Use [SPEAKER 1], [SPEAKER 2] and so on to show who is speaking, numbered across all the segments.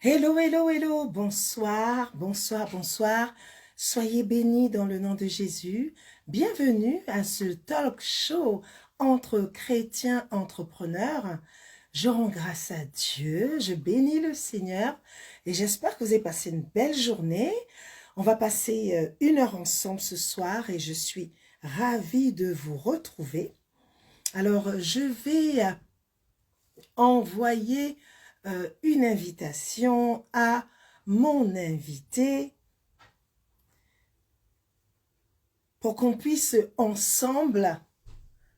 [SPEAKER 1] Hello, hello, hello, bonsoir, bonsoir, bonsoir. Soyez bénis dans le nom de Jésus. Bienvenue à ce talk show entre chrétiens entrepreneurs. Je rends grâce à Dieu, je bénis le Seigneur et j'espère que vous avez passé une belle journée. On va passer 1 heure ensemble ce soir et je suis ravie de vous retrouver. Alors, je vais envoyer une invitation à mon invité pour qu'on puisse ensemble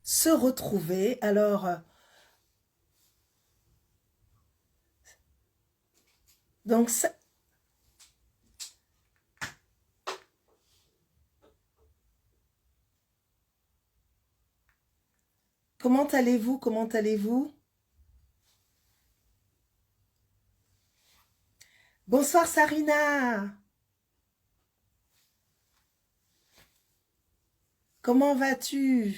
[SPEAKER 1] se retrouver. Alors, donc, comment allez-vous? Comment allez-vous? Bonsoir Sarina. Comment vas-tu?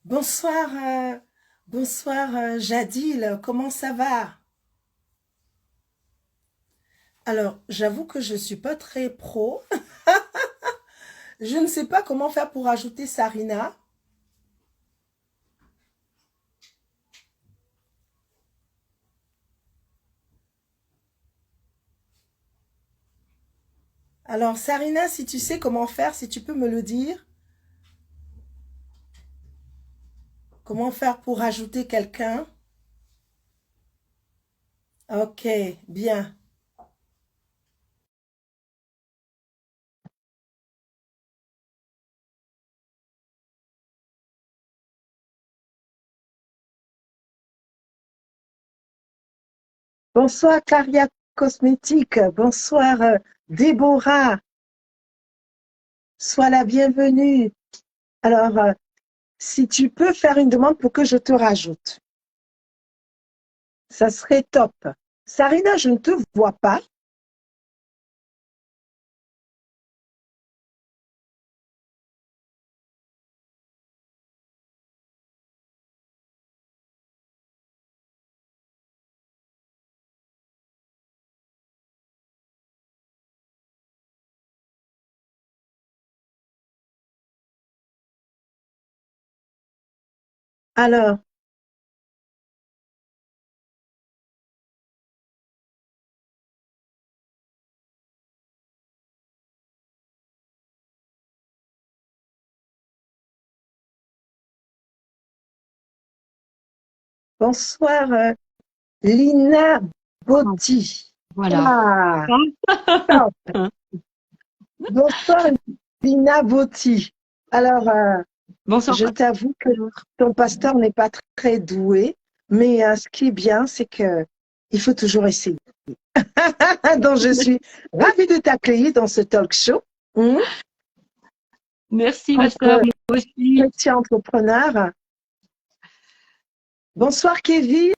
[SPEAKER 1] Bonsoir, Jadil, comment ça va? Alors, j'avoue que je ne suis pas très pro. Je ne sais pas comment faire pour ajouter Sarina. Alors, Sarina, si tu sais comment faire, si tu peux me le dire. Comment faire pour ajouter quelqu'un? Ok, bien. Bonsoir, Caria Cosmétique. Bonsoir, Déborah. Sois la bienvenue. Alors, si tu peux faire une demande pour que je te rajoute, ça serait top. Sarina, je ne te vois pas. Alors, bonsoir, Lina Botti.
[SPEAKER 2] Voilà.
[SPEAKER 1] Ah, top. Bonsoir, Lina Botti. Alors,
[SPEAKER 2] Bonsoir,
[SPEAKER 1] je t'avoue que
[SPEAKER 2] pasteur.
[SPEAKER 1] ton pasteur n'est pas très doué, mais ce qui est bien, c'est que il faut toujours essayer. Donc, je suis ravie de t'accueillir dans ce talk show
[SPEAKER 2] Merci, pasteur.
[SPEAKER 1] entre
[SPEAKER 2] Moi aussi.
[SPEAKER 1] chrétiens entrepreneurs. Bonsoir, Kevin.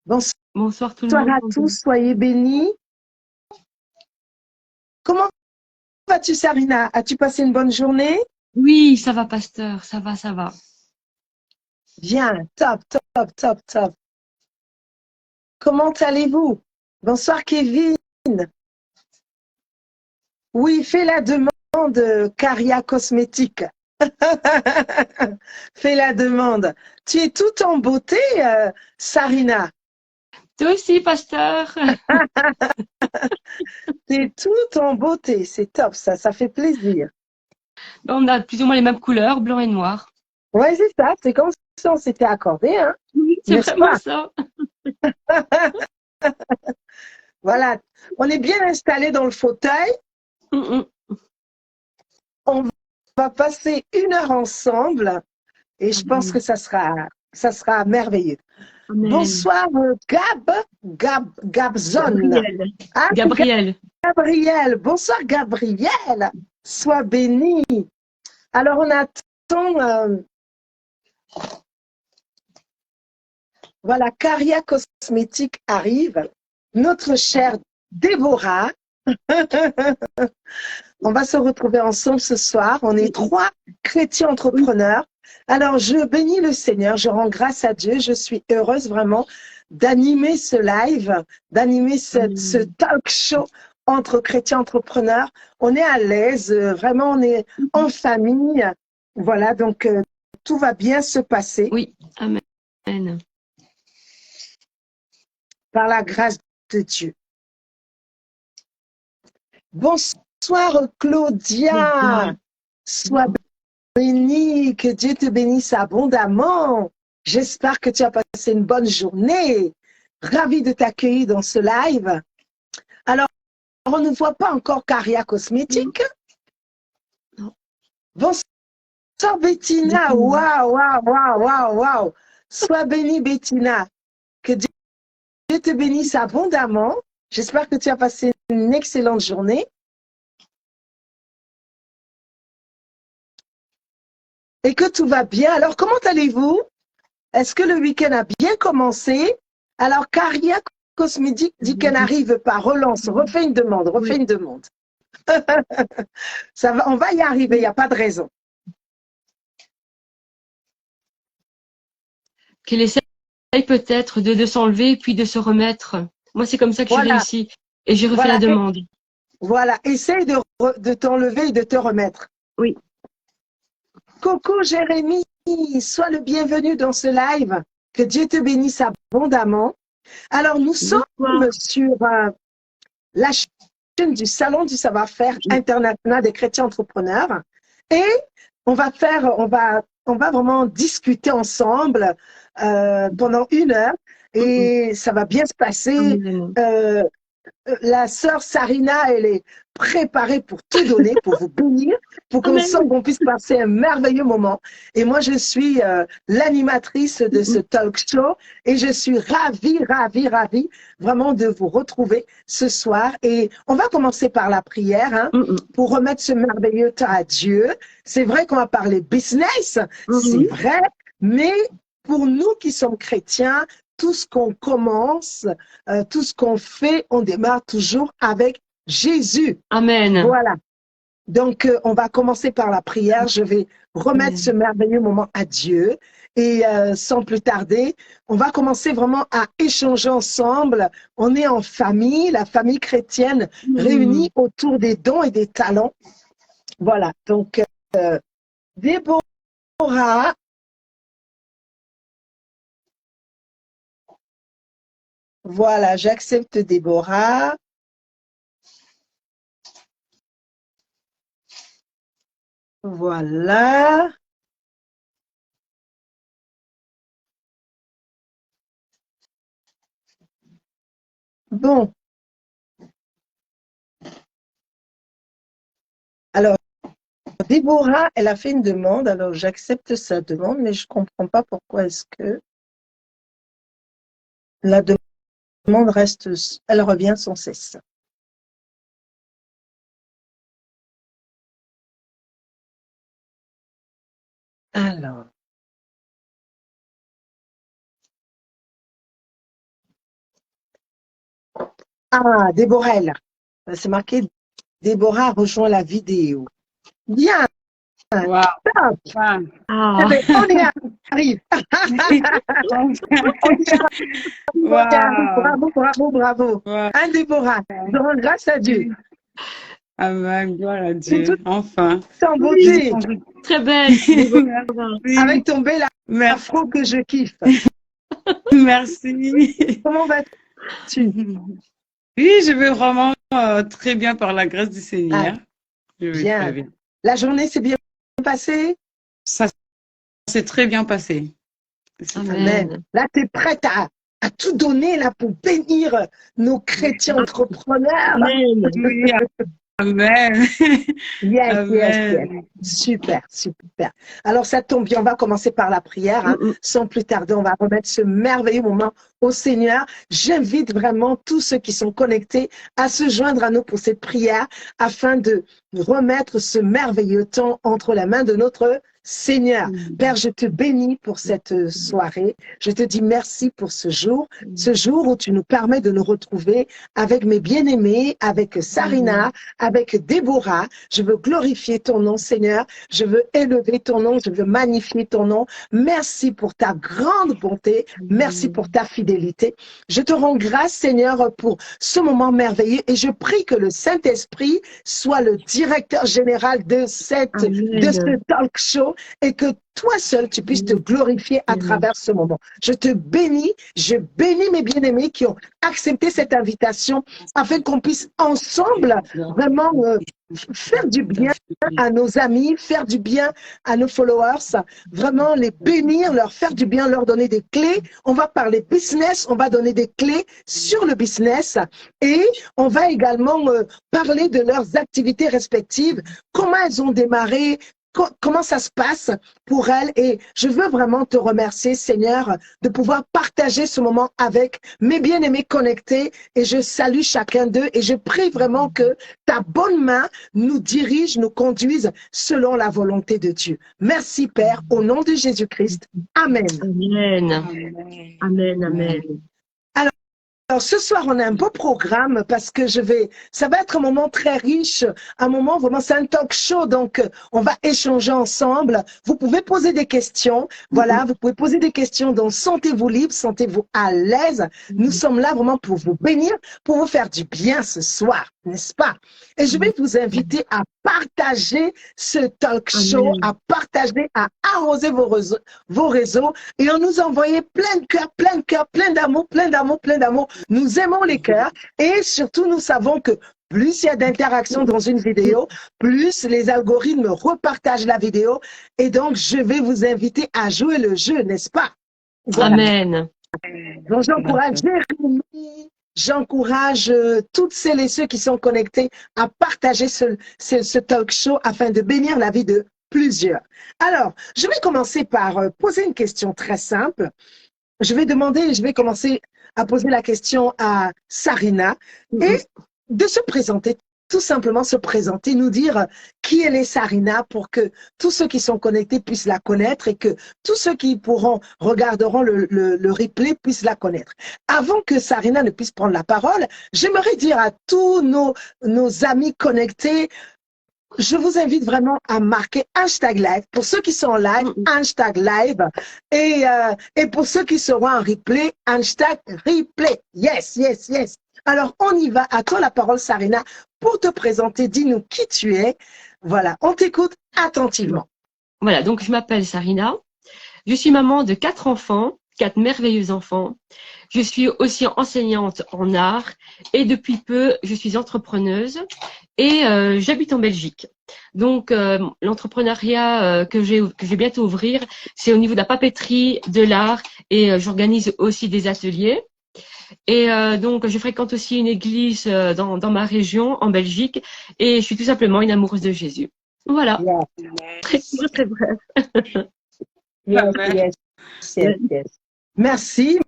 [SPEAKER 1] Bonsoir
[SPEAKER 2] Bonsoir tout le monde.
[SPEAKER 1] à tous. Soyez bénis. Comment vas-tu, Sarina? As-tu passé une bonne journée?
[SPEAKER 2] Oui, ça va, pasteur. Ça va, ça va.
[SPEAKER 1] Bien. Top, top, top, top. Comment allez-vous? Bonsoir, Kevin. Oui, fais la demande, Caria Cosmétique. Fais la demande. Tu es toute en beauté, Sarina.
[SPEAKER 2] Toi aussi, pasteur.
[SPEAKER 1] Tu es toute en beauté. C'est top, ça fait plaisir.
[SPEAKER 2] On a plus ou moins les mêmes couleurs, blanc et noir.
[SPEAKER 1] Ouais, c'est ça. C'est comme si on s'était accordé, hein,
[SPEAKER 2] Oui, c'est
[SPEAKER 1] n'est-ce
[SPEAKER 2] vraiment
[SPEAKER 1] pas?
[SPEAKER 2] ça.
[SPEAKER 1] Voilà. On est bien installé dans le fauteuil.
[SPEAKER 2] Mm,
[SPEAKER 1] On va passer 1 heure ensemble et je pense que
[SPEAKER 2] mm.
[SPEAKER 1] ça sera merveilleux.
[SPEAKER 2] Amen.
[SPEAKER 1] Bonsoir, Gabzon.
[SPEAKER 2] Gabriel.
[SPEAKER 1] Ah,
[SPEAKER 2] Gabriel.
[SPEAKER 1] Gabriel. Bonsoir, Gabriel. Sois béni. Alors, on attend, voilà, Caria Cosmétique arrive. Notre chère Déborah. On va se retrouver ensemble ce soir. On est 3 chrétiens entrepreneurs. Alors, je bénis le Seigneur, je rends grâce à Dieu. Je suis heureuse vraiment d'animer ce live, d'animer ce talk show entre chrétiens entrepreneurs. On est à l'aise, vraiment, on est en famille. Voilà, donc tout va bien se passer.
[SPEAKER 2] Oui, amen.
[SPEAKER 1] Par la grâce de Dieu. Bonsoir Claudia. Sois bénie, que Dieu te bénisse abondamment. J'espère que tu as passé une bonne journée. Ravie de t'accueillir dans ce live. Alors, on ne voit pas encore Caria Cosmétique. Bonsoir Bettina. Waouh. Sois bénie Bettina. Que Dieu te bénisse abondamment. J'espère que tu as passé une excellente journée. Et que tout va bien. Alors, comment allez-vous? Est-ce que le week-end a bien commencé? Alors, Caria Cosmétique dit qu'elle n'arrive pas. Relance, refais une demande. Ça va, on va y arriver, il n'y a pas de raison.
[SPEAKER 2] Qu'elle essaye peut-être de s'enlever puis de se remettre. Moi, c'est comme ça que j'ai réussi. Et j'ai refait la demande.
[SPEAKER 1] Voilà, essaye de t'enlever et de te remettre.
[SPEAKER 2] Oui.
[SPEAKER 1] Coucou Jérémy, sois le bienvenu dans ce live. Que Dieu te bénisse abondamment. Alors, nous sommes sur la chaîne du Salon du Savoir-faire international des chrétiens entrepreneurs. Et on va vraiment discuter ensemble pendant 1 heure. Et ça va bien se passer. La sœur Sarina, elle est préparée pour tout donner, pour vous bénir, pour qu'on puisse passer un merveilleux moment. Et moi, je suis l'animatrice de ce talk show et je suis ravie vraiment de vous retrouver ce soir. Et on va commencer par la prière pour remettre ce merveilleux temps à Dieu. C'est vrai qu'on va parler business, c'est vrai, mais pour nous qui sommes chrétiens, tout ce qu'on commence, tout ce qu'on fait, on démarre toujours avec Jésus.
[SPEAKER 2] Amen.
[SPEAKER 1] Voilà. Donc, on va commencer par la prière. Je vais remettre ce merveilleux moment à Dieu. Et sans plus tarder, on va commencer vraiment à échanger ensemble. On est en famille, la famille chrétienne réunie autour des dons et des talents. Voilà. Donc, Déborah. Voilà, j'accepte Déborah. Voilà. Bon. Alors, Déborah, elle a fait une demande. Alors, j'accepte sa demande, mais je ne comprends pas pourquoi est-ce que la demande reste, elle revient sans cesse. Alors. Ah, Déborah, elle. C'est marqué, Déborah rejoint la vidéo. Bien.
[SPEAKER 3] Wow.
[SPEAKER 1] Top.
[SPEAKER 3] Wow.
[SPEAKER 1] Eh bien, on y arrive.
[SPEAKER 3] Wow.
[SPEAKER 1] Bravo.
[SPEAKER 3] Wow.
[SPEAKER 1] Hein, Déborah, je rends grâce à Dieu.
[SPEAKER 3] Amen, gloire à Dieu. Enfin.
[SPEAKER 1] C'est en beauté.
[SPEAKER 2] Très belle.
[SPEAKER 3] Merci.
[SPEAKER 1] Avec ton bel
[SPEAKER 3] Merci.
[SPEAKER 1] afro que je kiffe.
[SPEAKER 3] Merci.
[SPEAKER 1] Comment vas-tu?
[SPEAKER 3] Oui, je vais vraiment très bien par la grâce du Seigneur. Je vais
[SPEAKER 1] Bien.
[SPEAKER 3] très bien.
[SPEAKER 1] La journée s'est bien passée?
[SPEAKER 3] Ça s'est très bien passé.
[SPEAKER 1] Amen. Là, tu es prête à tout donner là, pour bénir nos chrétiens entrepreneurs.
[SPEAKER 2] Amen.
[SPEAKER 3] Oui, amen.
[SPEAKER 1] Yes,
[SPEAKER 3] Amen.
[SPEAKER 1] yes. Super, super. Alors, ça tombe bien, on va commencer par la prière. Sans plus tarder, on va remettre ce merveilleux moment au Seigneur. J'invite vraiment tous ceux qui sont connectés à se joindre à nous pour cette prière afin de remettre ce merveilleux temps entre les mains de notre Seigneur. Père, je te bénis pour cette soirée. Je te dis merci pour ce jour où tu nous permets de nous retrouver avec mes bien-aimés, avec Sarina, avec Déborah. Je veux glorifier ton nom, Seigneur. Je veux élever ton nom. Je veux magnifier ton nom. Merci pour ta grande bonté. Merci pour ta fidélité. Je te rends grâce, Seigneur, pour ce moment merveilleux et je prie que le Saint-Esprit soit le directeur général de ce talk show et que toi seul, tu puisses te glorifier à travers ce moment. Je te bénis, je bénis mes bien-aimés qui ont accepté cette invitation afin qu'on puisse ensemble vraiment faire du bien à nos amis, faire du bien à nos followers, vraiment les bénir, leur faire du bien, leur donner des clés. On va parler business, on va donner des clés sur le business et on va également parler de leurs activités respectives, comment elles ont démarré, comment ça se passe pour elle. Et je veux vraiment te remercier, Seigneur, de pouvoir partager ce moment avec mes bien-aimés connectés. Et je salue chacun d'eux et je prie vraiment que ta bonne main nous dirige, nous conduise selon la volonté de Dieu. Merci, Père, au nom de Jésus-Christ. Amen.
[SPEAKER 2] Amen. Amen. Amen.
[SPEAKER 1] Alors, ce soir, on a un beau programme parce que ça va être un moment très riche, un moment vraiment, c'est un talk show, donc on va échanger ensemble. Vous pouvez poser des questions, voilà, vous pouvez poser des questions, donc sentez-vous libre, sentez-vous à l'aise. Nous sommes là vraiment pour vous bénir, pour vous faire du bien ce soir, n'est-ce pas? Et je vais vous inviter à partager ce talk show, à partager, à arroser vos réseaux et à nous envoyer plein de cœurs, plein d'amour, plein d'amour, plein d'amour. Nous aimons les cœurs et surtout nous savons que plus il y a d'interactions dans une vidéo, plus les algorithmes repartagent la vidéo et donc je vais vous inviter à jouer le jeu, n'est-ce pas?
[SPEAKER 2] Voilà. Amen.
[SPEAKER 1] Donc j'encourage Jérémy, j'encourage toutes celles et ceux qui sont connectés à partager ce talk show afin de bénir la vie de plusieurs. Alors, je vais commencer par poser une question très simple. Je vais commencer à poser la question à Sarina et de se présenter, tout simplement se présenter, nous dire qui elle est Sarina pour que tous ceux qui sont connectés puissent la connaître et que tous ceux qui regarderont le replay puissent la connaître. Avant que Sarina ne puisse prendre la parole, j'aimerais dire à tous nos amis connectés, je vous invite vraiment à marquer #live. Pour ceux qui sont en live, #live. Et pour ceux qui seront en replay, #replay. Yes, yes, yes. Alors, on y va. À toi la parole, Sarina, pour te présenter. Dis-nous qui tu es. Voilà, on t'écoute attentivement.
[SPEAKER 2] Voilà, donc je m'appelle Sarina. Je suis maman de 4 enfants, 4 merveilleux enfants. Je suis aussi enseignante en art et depuis peu, je suis entrepreneuse et j'habite en Belgique. Donc, l'entrepreneuriat que je vais bientôt ouvrir, c'est au niveau de la papeterie, de l'art et j'organise aussi des ateliers. Et donc, je fréquente aussi une église dans ma région, en Belgique, et je suis tout simplement une amoureuse de Jésus. Voilà. Très, très bref.
[SPEAKER 1] Merci.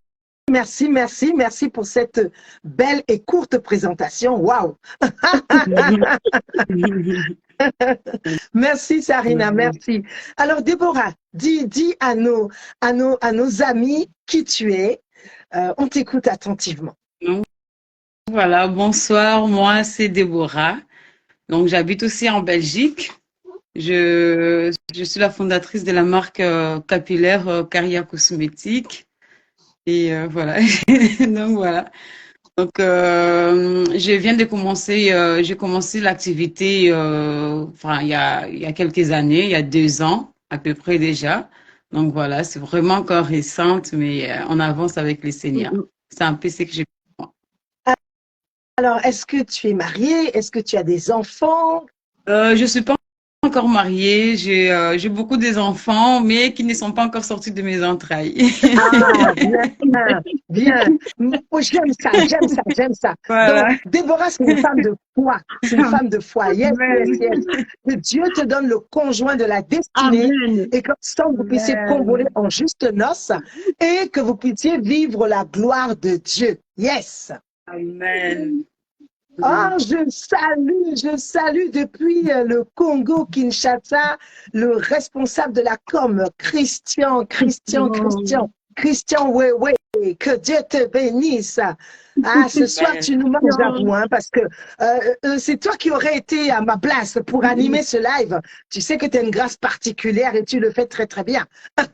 [SPEAKER 1] Merci pour cette belle et courte présentation. Waouh! Merci Sarina, merci. Alors Déborah, dis à nos amis qui tu es. On t'écoute attentivement.
[SPEAKER 3] Voilà, bonsoir, moi c'est Déborah. Donc j'habite aussi en Belgique. Je suis la fondatrice de la marque capillaire Caria Cosmétique. Et voilà. Donc voilà. Donc je viens de commencer, j'ai commencé l'activité enfin il y a quelques années, il y a 2 ans à peu près déjà. Donc voilà, c'est vraiment encore récente, mais on avance avec les Seigneurs. C'est un peu ce que j'ai.
[SPEAKER 1] Alors, est-ce que tu es mariée? Est-ce que tu as des enfants?
[SPEAKER 3] Je suis pas encore mariée, j'ai beaucoup des enfants, mais qui ne sont pas encore sortis de mes entrailles.
[SPEAKER 1] Ah, bien, bien. Oh, j'aime ça, j'aime ça, j'aime ça. Donc,
[SPEAKER 3] Voilà.
[SPEAKER 1] Déborah, c'est une femme de foi. C'est une femme de foi. Yes, yes,
[SPEAKER 3] Amen.
[SPEAKER 1] yes. Que Dieu te donne le conjoint de la destinée
[SPEAKER 2] Amen.
[SPEAKER 1] et que sans vous puissiez convoler
[SPEAKER 3] Amen.
[SPEAKER 1] en juste noces et que vous puissiez vivre la gloire de Dieu. Yes.
[SPEAKER 3] Amen.
[SPEAKER 1] Ah, je salue depuis le Congo, Kinshasa, le responsable de la com, Christian, ouais, ouais, que Dieu te bénisse. Ah, ce soir,
[SPEAKER 3] Amen.
[SPEAKER 1] tu nous manges à vous, hein, parce que c'est toi qui aurais été à ma place pour animer ce live. Tu sais que tu as une grâce particulière et tu le fais très, très bien.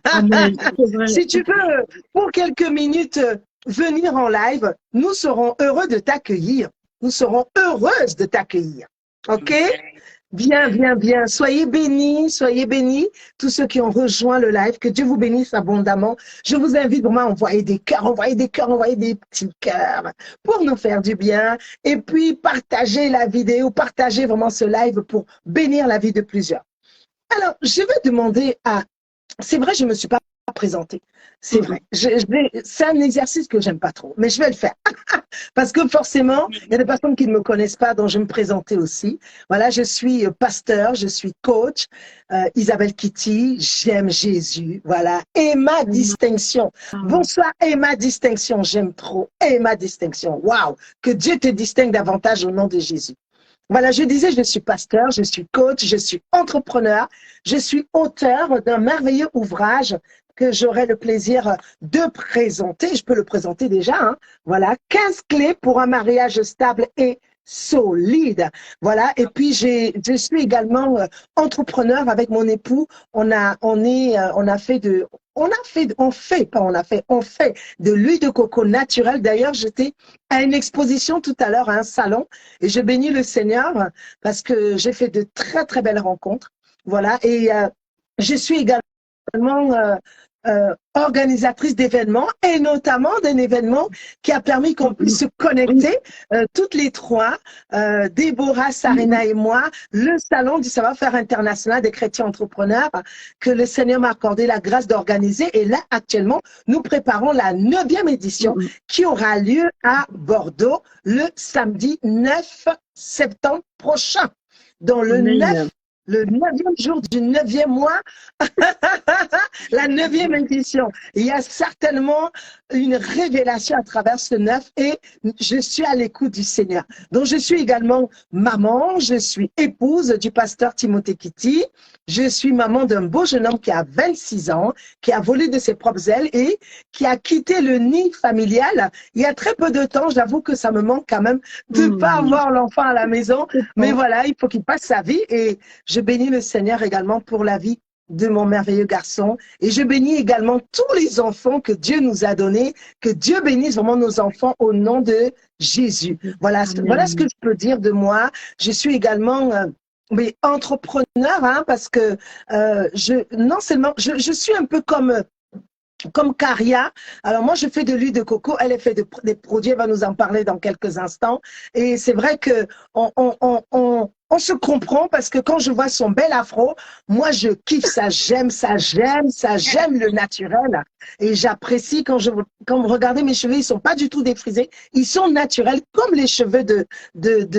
[SPEAKER 2] Amen. C'est vrai.
[SPEAKER 1] Si tu veux, pour quelques minutes, venir en live, nous serons heureux de t'accueillir. Nous serons heureuses de t'accueillir. OK? Bien, bien, bien. Soyez bénis, tous ceux qui ont rejoint le live. Que Dieu vous bénisse abondamment. Je vous invite vraiment à envoyer des cœurs, envoyer des petits cœurs pour nous faire du bien. Et puis, partagez la vidéo, partagez vraiment ce live pour bénir la vie de plusieurs. Alors, je vais demander à... C'est vrai, je ne me suis pas présentée. C'est vrai. C'est un exercice que j'aime pas trop, mais je vais le faire. Parce que forcément, il y a des personnes qui ne me connaissent pas, dont je vais me présenter aussi. Voilà, je suis pasteur, je suis coach, Isabelle Kitty, j'aime Jésus. Voilà, et ma distinction. Bonsoir, et ma distinction, j'aime trop. Et ma distinction, waouh, que Dieu te distingue davantage au nom de Jésus. Voilà, je disais, je suis pasteur, je suis coach, je suis entrepreneur, je suis auteur d'un merveilleux ouvrage que j'aurai le plaisir de présenter. Je peux le présenter déjà, hein. Voilà, 15 clés pour un mariage stable et solide. Voilà, et puis je suis également entrepreneur avec mon époux. On fait de l'huile de coco naturelle. D'ailleurs, j'étais à une exposition tout à l'heure à un salon et je bénis le Seigneur parce que j'ai fait de très, très belles rencontres. Voilà, et je suis également organisatrice d'événements et notamment d'un événement qui a permis qu'on puisse se connecter toutes les trois, Déborah, Sarina et moi, le salon du savoir-faire international des chrétiens entrepreneurs que le Seigneur m'a accordé la grâce d'organiser. Et là, actuellement, nous préparons la 9e édition qui aura lieu à Bordeaux le samedi 9 septembre prochain. Dans le 9 le 9e jour du 9e mois, la 9e édition. Il y a certainement une révélation à travers ce 9 et je suis à l'écoute du Seigneur. Donc, je suis également maman, je suis épouse du pasteur Timothée Kitty, je suis maman d'un beau jeune homme qui a 26 ans, qui a volé de ses propres ailes et qui a quitté le nid familial il y a très peu de temps. J'avoue que ça me manque quand même de ne pas avoir l'enfant à la maison, mais voilà, il faut qu'il passe sa vie et je bénis le Seigneur également pour la vie de mon merveilleux garçon. Et je bénis également tous les enfants que Dieu nous a donnés. Que Dieu bénisse vraiment nos enfants au nom de Jésus. Voilà, voilà ce que je peux dire de moi. Je suis également entrepreneur, hein, parce que je suis un peu comme Caria. Alors moi, je fais de l'huile de coco, elle fait des produits, elle va nous en parler dans quelques instants. Et c'est vrai que on se comprend parce que quand je vois son bel afro, moi je kiffe ça, j'aime le naturel. Et j'apprécie quand vous regardez mes cheveux, ils sont pas du tout défrisés, ils sont naturels comme les cheveux de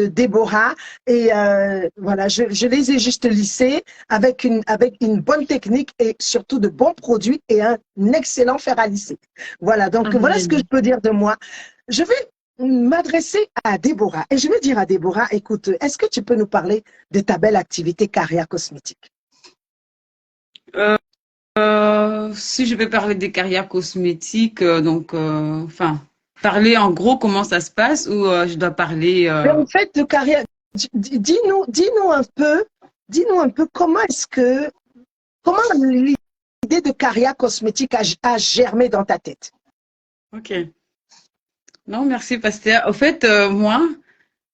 [SPEAKER 1] Déborah. Et voilà, je les ai juste lissés avec une bonne technique et surtout de bons produits et un excellent fer à lisser. Voilà, donc voilà ce que je peux dire de moi. Je vais m'adresser à Déborah et je vais dire à Déborah, écoute, est-ce que tu peux nous parler de ta belle activité carrière cosmétique?
[SPEAKER 3] Si je vais parler des carrières cosmétiques, enfin, parler en gros comment ça se passe ou je dois parler.
[SPEAKER 1] Mais en fait, de carrière, dis-nous un peu comment l'idée de carrière cosmétique a germé dans ta tête?
[SPEAKER 3] Ok. Non, merci, pasteur. Au fait, moi,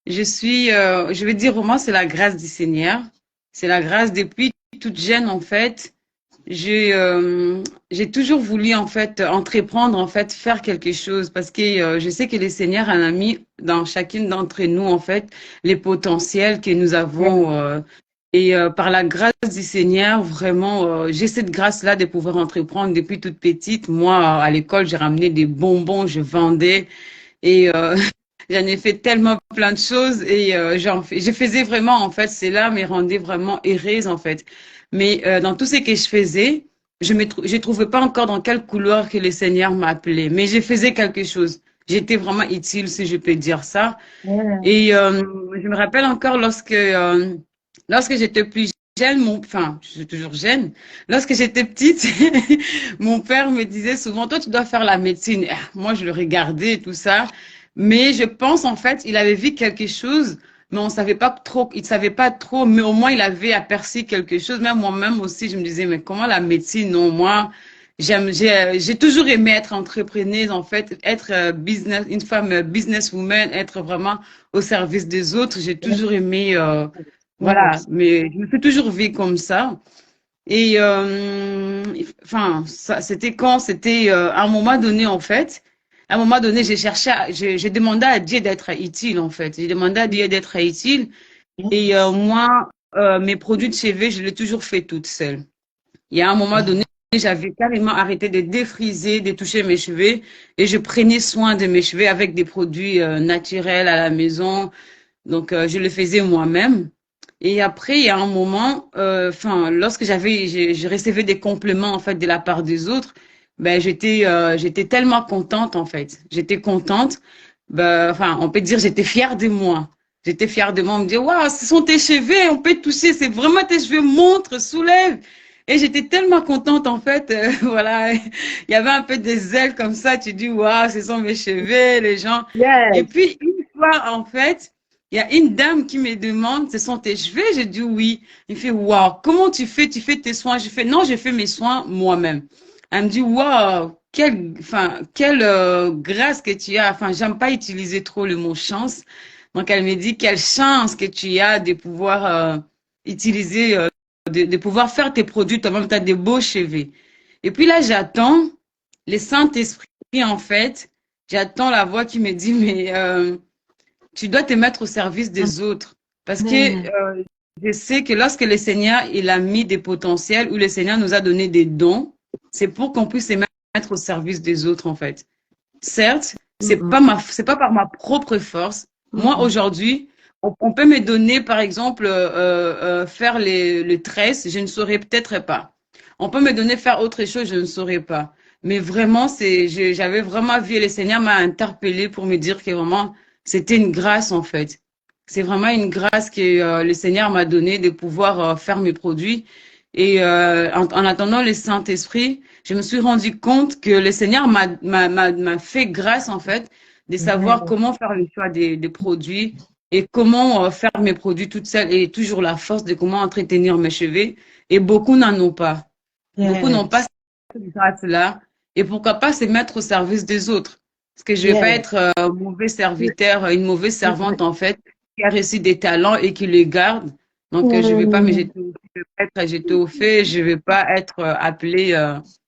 [SPEAKER 3] je vais dire, moi, c'est la grâce du Seigneur. C'est la grâce depuis toute jeune, en fait. J'ai toujours voulu, en fait, entreprendre, en fait, faire quelque chose parce que je sais que le Seigneur en a mis dans chacune d'entre nous, en fait, les potentiels que nous avons Et par la grâce du Seigneur, vraiment, j'ai cette grâce-là de pouvoir entreprendre depuis toute petite. Moi, à l'école, j'ai ramené des bonbons, je vendais et j'en ai fait tellement plein de choses et je faisais vraiment, en fait, cela me rendait vraiment heureuse, en fait. Mais dans tout ce que je faisais, je trouvais pas encore dans quelle couleur que le Seigneur m'appelait. Mais je faisais quelque chose. J'étais vraiment utile, si je peux dire ça.
[SPEAKER 1] Yeah.
[SPEAKER 3] Et je me rappelle encore lorsque j'étais plus jeune, enfin, je suis toujours jeune, lorsque j'étais petite, mon père me disait souvent, toi, tu dois faire la médecine. Ah, moi, je le regardais et tout ça. Mais je pense, en fait, il avait vu quelque chose, mais on savait pas trop, il savait pas trop, mais au moins, il avait aperçu quelque chose. Même moi-même aussi, je me disais, mais comment la médecine? Non, moi, j'ai toujours aimé être entrepreneuse, en fait, être business, une femme businesswoman, être vraiment au service des autres. J'ai toujours aimé, voilà,
[SPEAKER 1] Yes.
[SPEAKER 3] mais je me suis toujours vue comme ça. Et enfin, ça, c'était quand? C'était à un moment donné, en fait. À un moment donné, j'ai demandé à Dieu d'être utile, en fait. J'ai demandé à Dieu d'être utile. Et
[SPEAKER 1] Yes.
[SPEAKER 3] moi, mes produits de cheveux, je l'ai toujours fait toute seule. Il y a un moment donné,
[SPEAKER 1] Yeah.
[SPEAKER 3] j'avais carrément arrêté de défriser, de toucher mes cheveux et je prenais soin de mes cheveux avec des produits naturels à la maison. Donc, je le faisais moi-même. Et après, il y a un moment, enfin, lorsque je recevais des compliments en fait de la part des autres, ben j'étais tellement contente en fait. J'étais contente. Ben, enfin, on peut dire j'étais fière de moi. J'étais fière de moi. On me dit waouh, ce sont tes cheveux, on peut toucher, c'est vraiment tes cheveux, montre, soulève. Et j'étais tellement contente en fait. Voilà, il y avait un peu des ailes comme ça. Tu dis waouh, ce sont mes cheveux, les gens. Et
[SPEAKER 1] Yes.
[SPEAKER 3] puis une fois en fait. Il y a une dame qui me demande, ce sont tes cheveux? J'ai dit oui. Il fait, waouh, comment tu fais? Tu fais tes soins? Je fais, non, je fais mes soins moi-même. Elle me dit, waouh, quelle grâce que tu as. Enfin, j'aime pas utiliser trop le mot chance. Donc, elle me dit, quelle chance que tu as de pouvoir utiliser, de pouvoir faire tes produits toi-même. Tu as des beaux cheveux. Et puis là, j'attends le Saint-Esprit, en fait. J'attends la voix qui me dit, mais tu dois te mettre au service des autres. Parce que
[SPEAKER 2] Amen.
[SPEAKER 3] je sais que lorsque le Seigneur, il a mis des potentiels ou le Seigneur nous a donné des dons, c'est pour qu'on puisse se mettre au service des autres, en fait. Certes,
[SPEAKER 2] Mm,
[SPEAKER 3] c'est pas par ma propre force. Moi,
[SPEAKER 2] mm,
[SPEAKER 3] aujourd'hui, on peut me donner, par exemple, faire les tresses, je ne saurais peut-être pas. On peut me donner faire autre chose, je ne saurais pas. Mais vraiment, j'avais vraiment vu, le Seigneur m'a interpellé pour me dire que vraiment, c'était une grâce, en fait. C'est vraiment une grâce que le Seigneur m'a donnée de pouvoir faire mes produits. Et en attendant le Saint-Esprit, je me suis rendu compte que le Seigneur m'a fait grâce, en fait, de savoir
[SPEAKER 1] Yeah.
[SPEAKER 3] comment faire le choix des produits et comment faire mes produits toute seule et toujours la force de comment entretenir mes cheveux. Et beaucoup n'en ont pas. Beaucoup n'ont pas
[SPEAKER 1] Yes.
[SPEAKER 3] cette grâce-là. Et pourquoi pas se mettre au service des autres? Parce que je vais pas
[SPEAKER 1] Yes.
[SPEAKER 3] être un mauvais serviteur, une mauvaise servante, en fait, qui a reçu des talents et qui les garde. Donc, je vais pas me
[SPEAKER 1] Mm.
[SPEAKER 3] jeter, je vais pas être jeté au fait, je vais pas être appelée,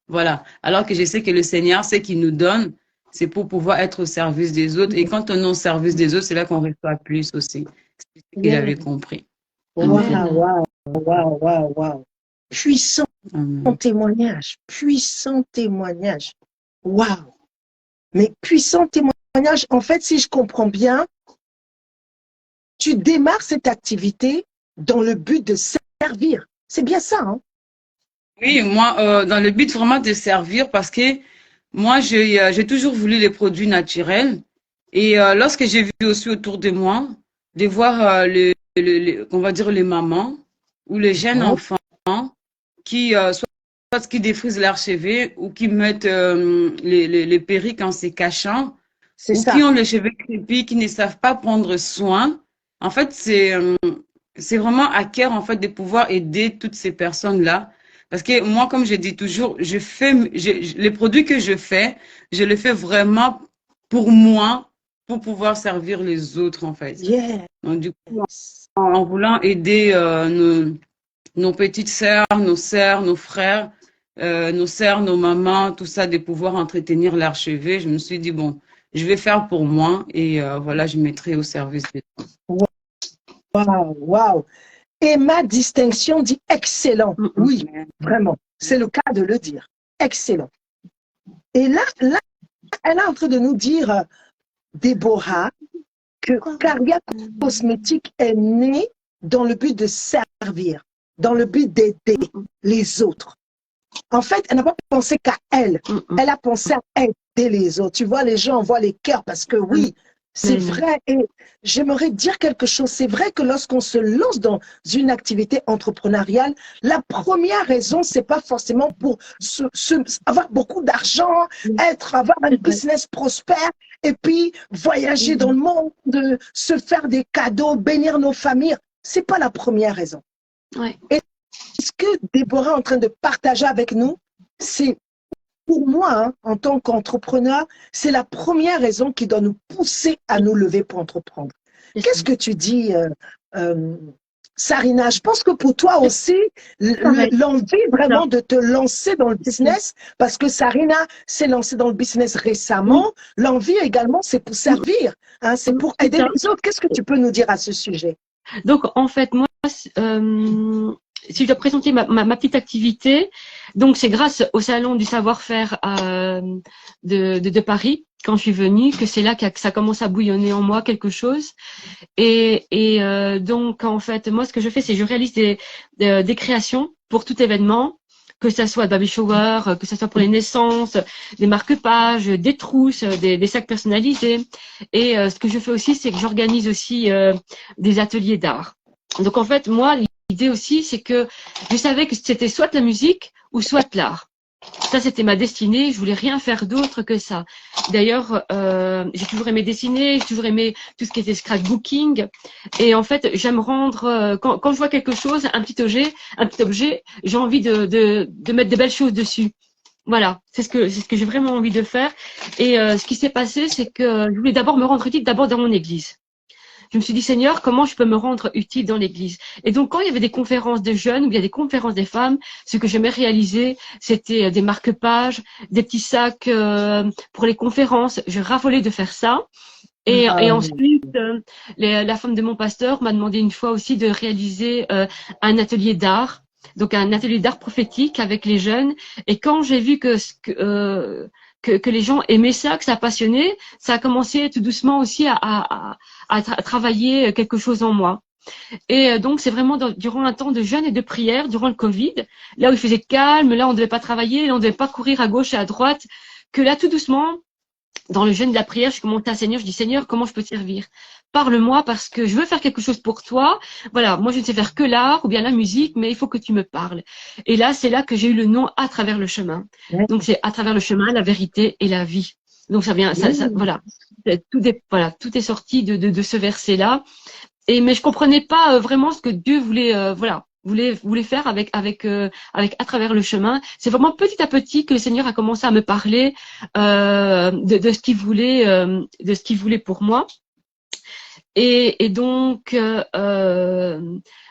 [SPEAKER 3] voilà. Alors que je sais que le Seigneur, ce qu'il nous donne, c'est pour pouvoir être au service des autres. Et quand on est au service des autres, c'est là qu'on reçoit plus aussi. C'est ce qu'il avait
[SPEAKER 1] Yes.
[SPEAKER 3] compris.
[SPEAKER 1] Wow,
[SPEAKER 3] Amen.
[SPEAKER 2] Amen.
[SPEAKER 1] wow, wow, wow, wow. Puissant
[SPEAKER 3] Amen.
[SPEAKER 1] témoignage, puissant témoignage. Wow. Mais puissant témoignage, en fait, si je comprends bien, tu démarres cette activité dans le but de servir. C'est bien ça, hein?
[SPEAKER 3] Oui, moi, dans le but vraiment de servir, parce que moi, j'ai toujours voulu les produits naturels. Et lorsque j'ai vu aussi autour de moi, de voir on va dire les mamans ou les jeunes
[SPEAKER 1] Ouais,
[SPEAKER 3] enfants qui, soit qui défrisent leurs cheveux ou qui mettent les perruques en se cachant
[SPEAKER 1] c'est
[SPEAKER 3] ou qui
[SPEAKER 1] ça.
[SPEAKER 3] ont les cheveux crépus, qui ne savent pas prendre soin. En fait, c'est vraiment à cœur en fait de pouvoir aider toutes ces personnes-là. Parce que moi, comme je dis toujours, les produits que je fais, je les fais vraiment pour moi, pour pouvoir servir les autres en fait.
[SPEAKER 1] Yes.
[SPEAKER 3] Donc du coup, en voulant aider nos petites sœurs, nos frères, nos sœurs, nos mamans, tout ça, de pouvoir entretenir leurs cheveux, je me suis dit bon, je vais faire pour moi et voilà, je mettrai au service des autres.
[SPEAKER 1] Wow, wow. Et ma distinction dit excellent.
[SPEAKER 2] Mm, mm.
[SPEAKER 1] Oui, vraiment. C'est le cas de le dire. Excellent. Et là, elle est en train de nous dire, Déborah, que Caria Cosmétique est née dans le but de servir, dans le but d'aider les autres. En fait, elle n'a pas pensé qu'à elle. Elle a pensé à aider les autres. Tu vois, les gens voient les cœurs parce que oui, c'est vrai. Et j'aimerais dire quelque chose. C'est vrai que lorsqu'on se lance dans une activité entrepreneuriale, la première raison, c'est pas forcément pour avoir beaucoup d'argent, avoir un business prospère et puis voyager dans le monde, se faire des cadeaux, bénir nos familles. C'est pas la première raison.
[SPEAKER 2] Ouais.
[SPEAKER 1] Et ce que Déborah est en train de partager avec nous, c'est pour moi, hein, en tant qu'entrepreneur, c'est la première raison qui doit nous pousser à nous lever pour entreprendre. Qu'est-ce que tu dis, Sarina? Je pense que pour toi aussi, l'envie vraiment de te lancer dans le business, parce que Sarina s'est lancée dans le business récemment, l'envie également, c'est pour servir, hein, c'est pour aider les autres. Qu'est-ce que tu peux nous dire à ce sujet?
[SPEAKER 2] Donc, en fait, moi, si je dois présenter ma petite activité, donc c'est grâce au salon du savoir-faire de Paris, quand je suis venue, que c'est là que ça commence à bouillonner en moi quelque chose. Et donc, en fait, moi, ce que je fais, c'est que je réalise des créations pour tout événement, que ça soit baby shower, que ça soit pour les naissances, des marque-pages, des trousses, des sacs personnalisés. Et ce que je fais aussi, c'est que j'organise aussi des ateliers d'art. Donc, en fait, moi, l'idée aussi, c'est que je savais que c'était soit la musique ou soit l'art. Ça, c'était ma destinée. Je voulais rien faire d'autre que ça. D'ailleurs, j'ai toujours aimé dessiner, j'ai toujours aimé tout ce qui était scrapbooking. Et en fait, j'aime rendre, quand je vois quelque chose, un petit objet, j'ai envie de mettre de belles choses dessus. Voilà, c'est ce que j'ai vraiment envie de faire. Et ce qui s'est passé, c'est que je voulais d'abord me rendre utile d'abord dans mon église. Je me suis dit, Seigneur, comment je peux me rendre utile dans l'église? Et donc, quand il y avait des conférences de jeunes ou bien des conférences des femmes, ce que j'aimais réaliser, c'était des marque-pages, des petits sacs pour les conférences. Je raffolais de faire ça. Et ensuite, la femme de mon pasteur m'a demandé une fois aussi de réaliser un atelier d'art. Donc, un atelier d'art prophétique avec les jeunes. Et quand j'ai vu que les gens aimaient ça, que ça passionnait, ça a commencé tout doucement aussi à travailler quelque chose en moi. Et donc, c'est vraiment durant un temps de jeûne et de prière, durant le Covid, là où il faisait calme, là on ne devait pas travailler, là on ne devait pas courir à gauche et à droite, que là, tout doucement, dans le jeûne de la prière, je commentais à Seigneur, je dis Seigneur, comment je peux te servir? Parle-moi parce que je veux faire quelque chose pour toi. Voilà, moi je ne sais faire que l'art ou bien la musique, mais il faut que tu me parles. Et là, c'est là que j'ai eu le nom à travers le chemin. Donc c'est à travers le chemin, la vérité et la vie. Donc ça vient, voilà, tout est sorti de ce verset-là. Mais je comprenais pas vraiment ce que Dieu voulait, voulait faire avec à travers le chemin. C'est vraiment petit à petit que le Seigneur a commencé à me parler de ce qu'il voulait pour moi. Et donc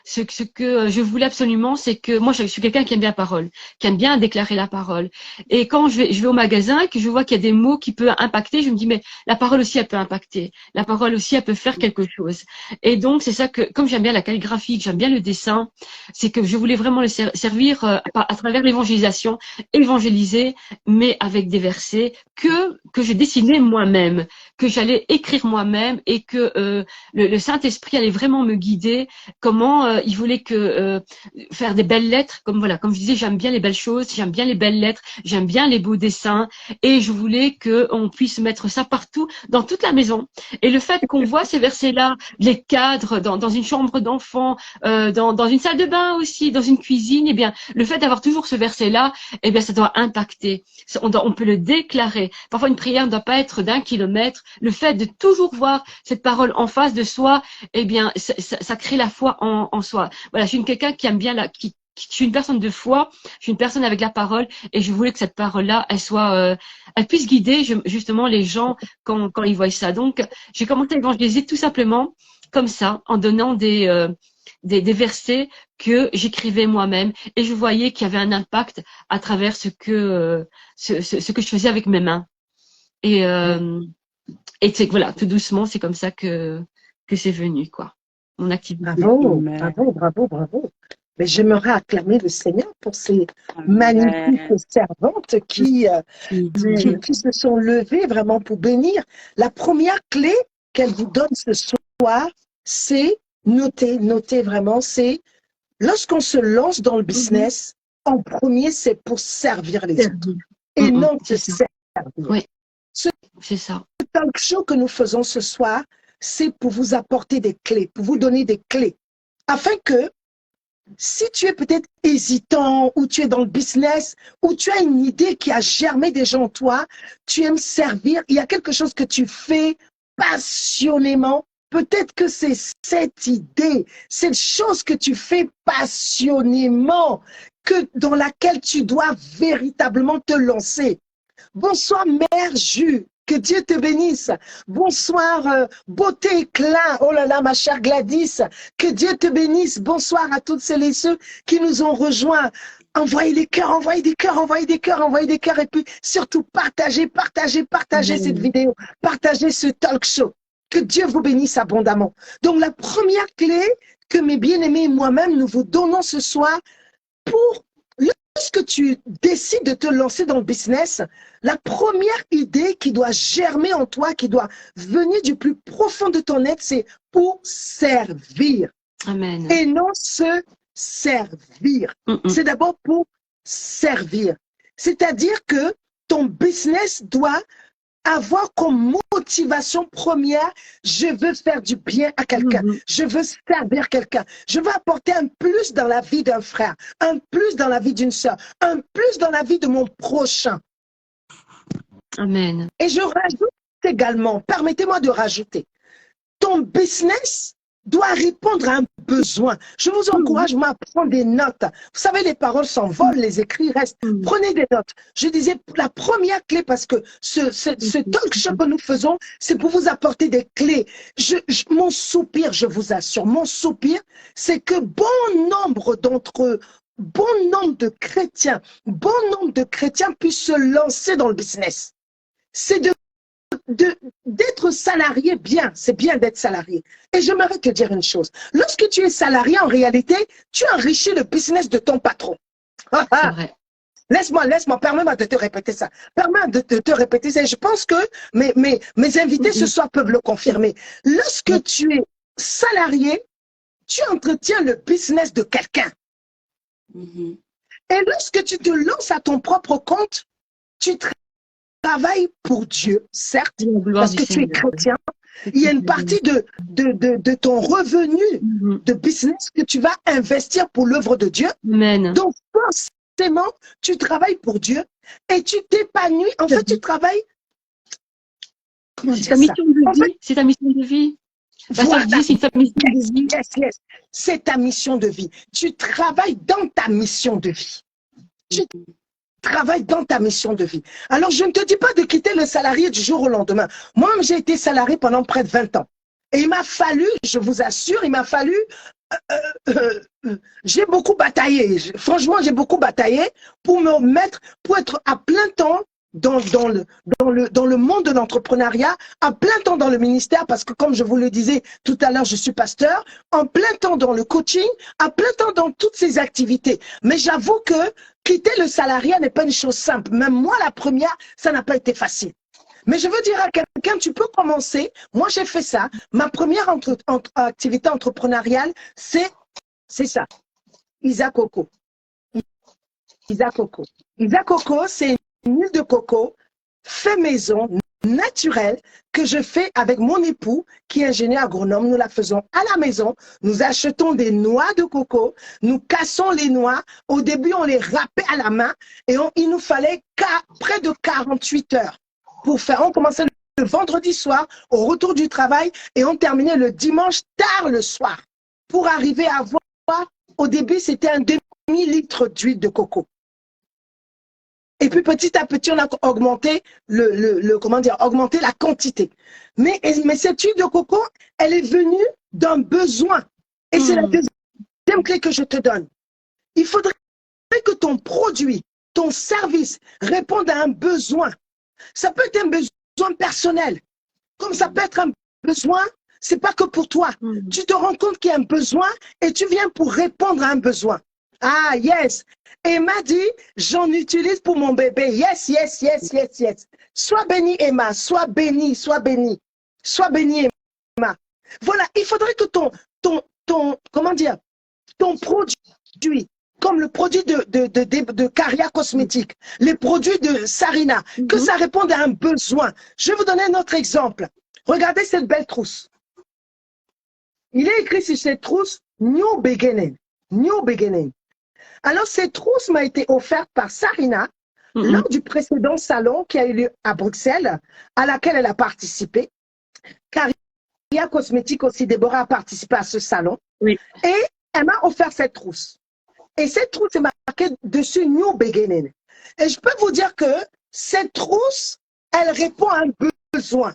[SPEAKER 2] ce que je voulais absolument, c'est que moi je suis quelqu'un qui aime bien la parole, qui aime bien déclarer la parole. Et quand je vais au magasin et que je vois qu'il y a des mots qui peuvent impacter, je me dis mais la parole aussi elle peut impacter, la parole aussi elle peut faire quelque chose. Et donc c'est ça que comme j'aime bien la calligraphie, que j'aime bien le dessin, c'est que je voulais vraiment le servir à travers l'évangélisation, évangéliser, mais avec des versets que je dessinais moi-même, que j'allais écrire moi-même et que le Saint-Esprit allait vraiment me guider. Comment il voulait que faire des belles lettres, comme je disais, j'aime bien les belles choses, j'aime bien les belles lettres, j'aime bien les beaux dessins, et je voulais qu'on puisse mettre ça partout, dans toute la maison. Et le fait qu'on voit ces versets-là, les cadres dans une chambre d'enfant, dans une salle de bain aussi, dans une cuisine, eh bien, le fait d'avoir toujours ce verset-là, eh bien, ça doit impacter. On peut le déclarer. Parfois, une prière ne doit pas être d'1 kilomètre. Le fait de toujours voir cette parole en face de soi, eh bien, ça crée la foi en soi. Voilà, je suis quelqu'un qui aime bien je suis une personne de foi, je suis une personne avec la parole, et je voulais que cette parole-là, elle puisse guider justement les gens quand ils voient ça. Donc, j'ai commencé à évangéliser tout simplement comme ça, en donnant des versets que j'écrivais moi-même, et je voyais qu'il y avait un impact à travers ce que je faisais avec mes mains. Et c'est voilà, tout doucement, c'est comme ça que c'est venu, quoi. mon activité.
[SPEAKER 1] Bravo,
[SPEAKER 3] Amen.
[SPEAKER 1] bravo, bravo, bravo. Mais j'aimerais acclamer le Seigneur pour ces magnifiques
[SPEAKER 3] Amen.
[SPEAKER 1] servantes qui se sont levées vraiment pour bénir. La première clé qu'elle vous donne ce soir, c'est noter vraiment, c'est lorsqu'on se lance dans le business, en premier, c'est pour servir les autres et non se servir.
[SPEAKER 2] Oui,
[SPEAKER 1] Ce
[SPEAKER 2] c'est ça.
[SPEAKER 1] talk show que nous faisons ce soir, c'est pour vous apporter des clés, pour vous donner des clés, afin que si tu es peut-être hésitant ou tu es dans le business ou tu as une idée qui a germé déjà en toi, tu aimes servir, il y a quelque chose que tu fais passionnément, peut-être que c'est cette idée, cette chose que tu fais passionnément, dans laquelle tu dois véritablement te lancer. Bonsoir, Mère Jus. Que Dieu te bénisse. Bonsoir, beauté éclat. Oh là là, ma chère Gladys. Que Dieu te bénisse. Bonsoir à toutes celles et ceux qui nous ont rejoints. Envoyez des cœurs, envoyez des cœurs, envoyez des cœurs, envoyez des cœurs. Et puis, surtout, partagez cette vidéo. Partagez ce talk show. Que Dieu vous bénisse abondamment. Donc, la première clé que mes bien-aimés et moi-même, nous vous donnons ce soir pour lorsque tu décides de te lancer dans le business, la première idée qui doit germer en toi, qui doit venir du plus profond de ton être, c'est pour servir.
[SPEAKER 2] Amen.
[SPEAKER 1] Et non se servir. C'est d'abord pour servir. C'est-à-dire que ton business doit avoir comme motivation première, je veux faire du bien à quelqu'un, je veux servir quelqu'un, je veux apporter un plus dans la vie d'un frère, un plus dans la vie d'une sœur, un plus dans la vie de mon prochain.
[SPEAKER 2] Amen.
[SPEAKER 1] Et je rajoute également, permettez-moi de rajouter, ton business doit répondre à un besoin. Je vous encourage, moi, à prendre des notes. Vous savez, les paroles s'envolent, les écrits restent. Prenez des notes. Je disais, la première clé, parce que ce talk show que nous faisons, c'est pour vous apporter des clés. Mon soupir, je vous assure, mon soupir, c'est que bon nombre de chrétiens puissent se lancer dans le business. C'est d'être salarié, bien, c'est bien d'être salarié. Et j'aimerais te dire une chose. Lorsque tu es salarié, en réalité, tu enrichis le business de ton patron. Laisse-moi, permets-moi de te répéter ça. Permets-moi de te répéter ça. Et je pense que mes invités ce soir peuvent le confirmer. Lorsque tu es salarié, tu entretiens le business de quelqu'un. Et lorsque tu te lances à ton propre compte, tu travailles pour Dieu, certes, parce que tu es chrétien. Il y a une partie de ton revenu de business que tu vas investir pour l'œuvre de Dieu.
[SPEAKER 2] Amen.
[SPEAKER 1] Donc, forcément, tu travailles pour Dieu et tu t'épanouis. En fait, tu travailles.
[SPEAKER 2] C'est ta mission de vie. C'est ta mission de vie.
[SPEAKER 1] Voilà.
[SPEAKER 2] C'est ta mission de vie.
[SPEAKER 1] Yes. C'est ta mission de vie. Tu travailles dans ta mission de vie. Tu travailles dans ta mission de vie. Alors, je ne te dis pas de quitter le salarié du jour au lendemain. Moi, j'ai été salarié pendant près de 20 ans. Et il m'a fallu, je vous assure, j'ai beaucoup bataillé. Franchement, j'ai beaucoup bataillé pour être à plein temps dans le monde de l'entrepreneuriat, à plein temps dans le ministère, parce que comme je vous le disais tout à l'heure, je suis pasteur, en plein temps dans le coaching, à plein temps dans toutes ces activités. Mais j'avoue que quitter le salariat n'est pas une chose simple. Même moi, la première, ça n'a pas été facile. Mais je veux dire à quelqu'un, tu peux commencer. Moi, j'ai fait ça. Ma première activité entrepreneuriale, c'est ça. Isa Coco. Isa Coco, c'est une huile de coco fait maison, naturelle, que je fais avec mon époux, qui est ingénieur agronome. Nous la faisons à la maison. Nous achetons des noix de coco. Nous cassons les noix. Au début, on les râpait à la main. Et il nous fallait près de 48 heures pour faire. On commençait le vendredi soir, au retour du travail, et on terminait le dimanche tard le soir, pour arriver à avoir, au début, c'était un demi-litre d'huile de coco. Et puis petit à petit, on a augmenté augmenté la quantité. Mais cette huile de coco, elle est venue d'un besoin. Et c'est la deuxième clé que je te donne. Il faudrait que ton produit, ton service réponde à un besoin. Ça peut être un besoin personnel, comme ça peut être un besoin c'est pas que pour toi. Tu te rends compte qu'il y a un besoin et tu viens pour répondre à un besoin. Ah, yes. Emma dit, j'en utilise pour mon bébé. Yes, yes, yes, yes, yes. Sois bénie, Emma. Sois bénie, sois bénie. Sois bénie, Emma. Voilà, il faudrait que comment dire, ton produit, comme le produit de Caria Cosmétique, les produits de Sarina, que ça réponde à un besoin. Je vais vous donner un autre exemple. Regardez cette belle trousse. Il est écrit sur cette trousse, New Beginning. New Beginning. Alors, cette trousse m'a été offerte par Sarina lors du précédent salon qui a eu lieu à Bruxelles, à laquelle elle a participé. Caria Cosmétique aussi, Déborah a participé à ce salon.
[SPEAKER 2] Oui.
[SPEAKER 1] Et elle m'a offert cette trousse. Et cette trousse est marquée dessus New Beginning. Et je peux vous dire que cette trousse, elle répond à un besoin.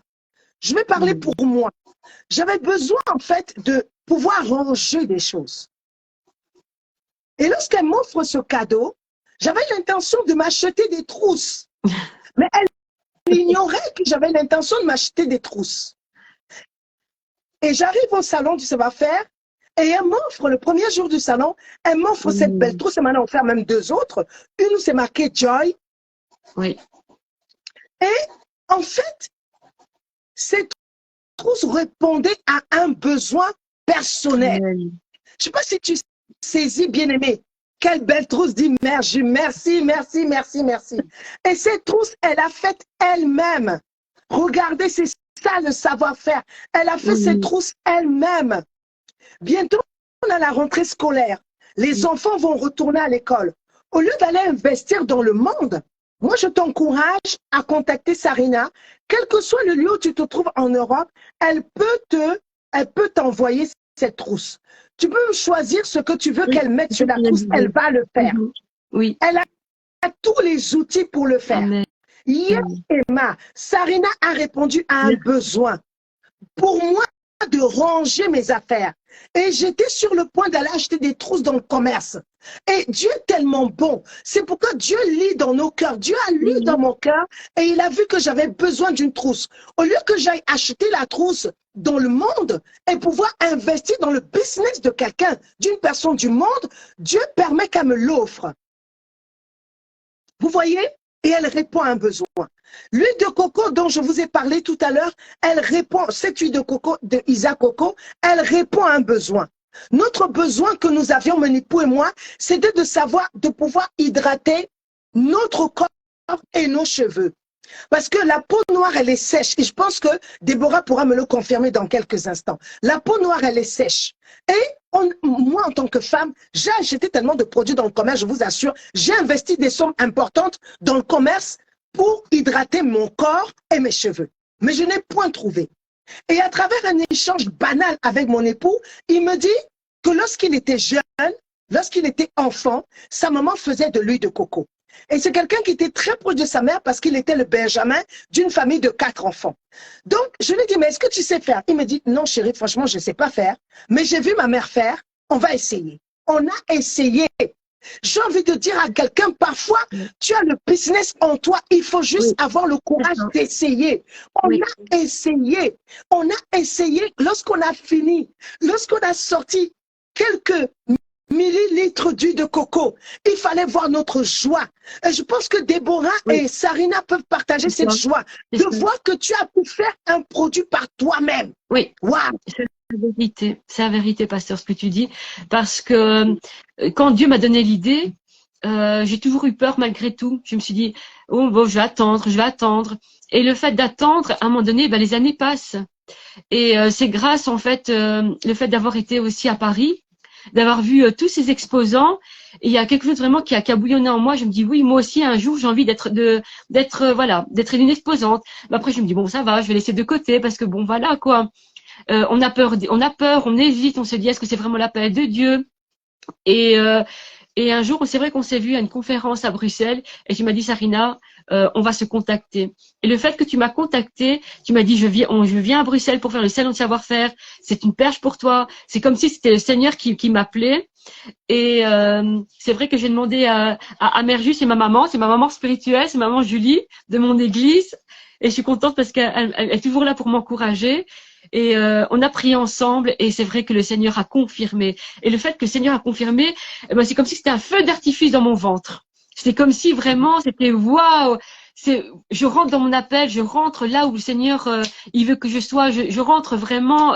[SPEAKER 1] Je vais parler pour moi. J'avais besoin, en fait, de pouvoir ranger des choses. Et lorsqu'elle m'offre ce cadeau, j'avais l'intention de m'acheter des trousses. Mais elle ignorait que j'avais l'intention de m'acheter des trousses. Et j'arrive au salon du savoir-faire et elle m'offre, le premier jour du salon, elle m'offre cette belle trousse. Elle m'en a offert même deux autres. Une où c'est marqué Joy.
[SPEAKER 2] Oui.
[SPEAKER 1] Et en fait, cette trousse répondait à un besoin personnel. Je ne sais pas si tu saisis, bien-aimé. Quelle belle trousse, dit merci, merci, merci, merci, merci. Et cette trousse, elle a fait elle-même. Regardez, c'est ça le savoir-faire. Elle a fait cette trousse elle-même. Bientôt, on a la rentrée scolaire. Les enfants vont retourner à l'école. Au lieu d'aller investir dans le monde, moi, je t'encourage à contacter Sarina. Quel que soit le lieu où tu te trouves en Europe, elle peut t'envoyer cette trousse. Tu peux choisir ce que tu veux qu'elle mette sur la trousse. Elle va le faire.
[SPEAKER 2] Oui.
[SPEAKER 1] Elle a tous les outils pour le faire.
[SPEAKER 2] Amen.
[SPEAKER 1] Hier, Emma, Sarina a répondu à un besoin. Pour moi, de ranger mes affaires. Et j'étais sur le point d'aller acheter des trousses dans le commerce. Et Dieu est tellement bon. C'est pourquoi Dieu lit dans nos cœurs. Dieu a lu dans mon cœur et il a vu que j'avais besoin d'une trousse. Au lieu que j'aille acheter la trousse dans le monde et pouvoir investir dans le business de quelqu'un, d'une personne du monde, Dieu permet qu'elle me l'offre. Vous voyez? Et elle répond à un besoin. L'huile de coco dont je vous ai parlé tout à l'heure, elle répond, cette huile de coco de Isa Coco, elle répond à un besoin. Notre besoin que nous avions, mon époux et moi, c'était de savoir, de pouvoir hydrater notre corps et nos cheveux. Parce que la peau noire, elle est sèche. Et je pense que Déborah pourra me le confirmer dans quelques instants. La peau noire, elle est sèche. Et moi, en tant que femme, j'ai acheté tellement de produits dans le commerce, je vous assure. J'ai investi des sommes importantes dans le commerce pour hydrater mon corps et mes cheveux. Mais je n'ai point trouvé. Et à travers un échange banal avec mon époux, il me dit que lorsqu'il était jeune, lorsqu'il était enfant, sa maman faisait de l'huile de coco. Et c'est quelqu'un qui était très proche de sa mère parce qu'il était le benjamin d'une famille de 4 enfants. Donc, je lui dis, mais est-ce que tu sais faire? Il me dit, non chérie, franchement, je ne sais pas faire. Mais j'ai vu ma mère faire, on va essayer. On a essayé. J'ai envie de dire à quelqu'un, parfois, tu as le business en toi, il faut juste avoir le courage d'essayer. On a essayé. On a essayé lorsqu'on a fini, lorsqu'on a sorti quelques millilitres d'huile de coco. Il fallait voir notre joie. Et je pense que Déborah et Sarina peuvent partager cette joie de voir que tu as pu faire un produit par toi-même.
[SPEAKER 2] Oui.
[SPEAKER 1] Waouh!
[SPEAKER 2] C'est la vérité, pasteur, ce que tu dis. Parce que quand Dieu m'a donné l'idée, j'ai toujours eu peur malgré tout. Je me suis dit, oh bon, je vais attendre, je vais attendre. Et le fait d'attendre, à un moment donné, ben, les années passent. Et c'est grâce, en fait, le fait d'avoir été aussi à Paris, d'avoir vu tous ces exposants, et il y a quelque chose vraiment qui a bouillonné en moi. Je me dis oui, moi aussi un jour j'ai envie d'être une exposante. Mais après je me dis bon ça va, je vais laisser de côté parce que bon voilà quoi. On a peur, on hésite, on se dit est-ce que c'est vraiment l'appel de Dieu? Et un jour, c'est vrai qu'on s'est vu à une conférence à Bruxelles et tu m'as dit, Sarina, on va se contacter. Et le fait que tu m'as contacté, tu m'as dit, je viens à Bruxelles pour faire le salon de savoir-faire. C'est une perche pour toi. C'est comme si c'était le Seigneur qui m'appelait. Et c'est vrai que j'ai demandé à Merju, c'est ma maman spirituelle, c'est maman Julie de mon église. Et je suis contente parce qu'elle est toujours là pour m'encourager. Et on a prié ensemble et c'est vrai que le Seigneur a confirmé. Et le fait que le Seigneur a confirmé, eh ben, c'est comme si c'était un feu d'artifice dans mon ventre. C'est comme si vraiment c'était waouh. Je rentre dans mon appel, je rentre là où le Seigneur il veut que je sois. Je rentre vraiment.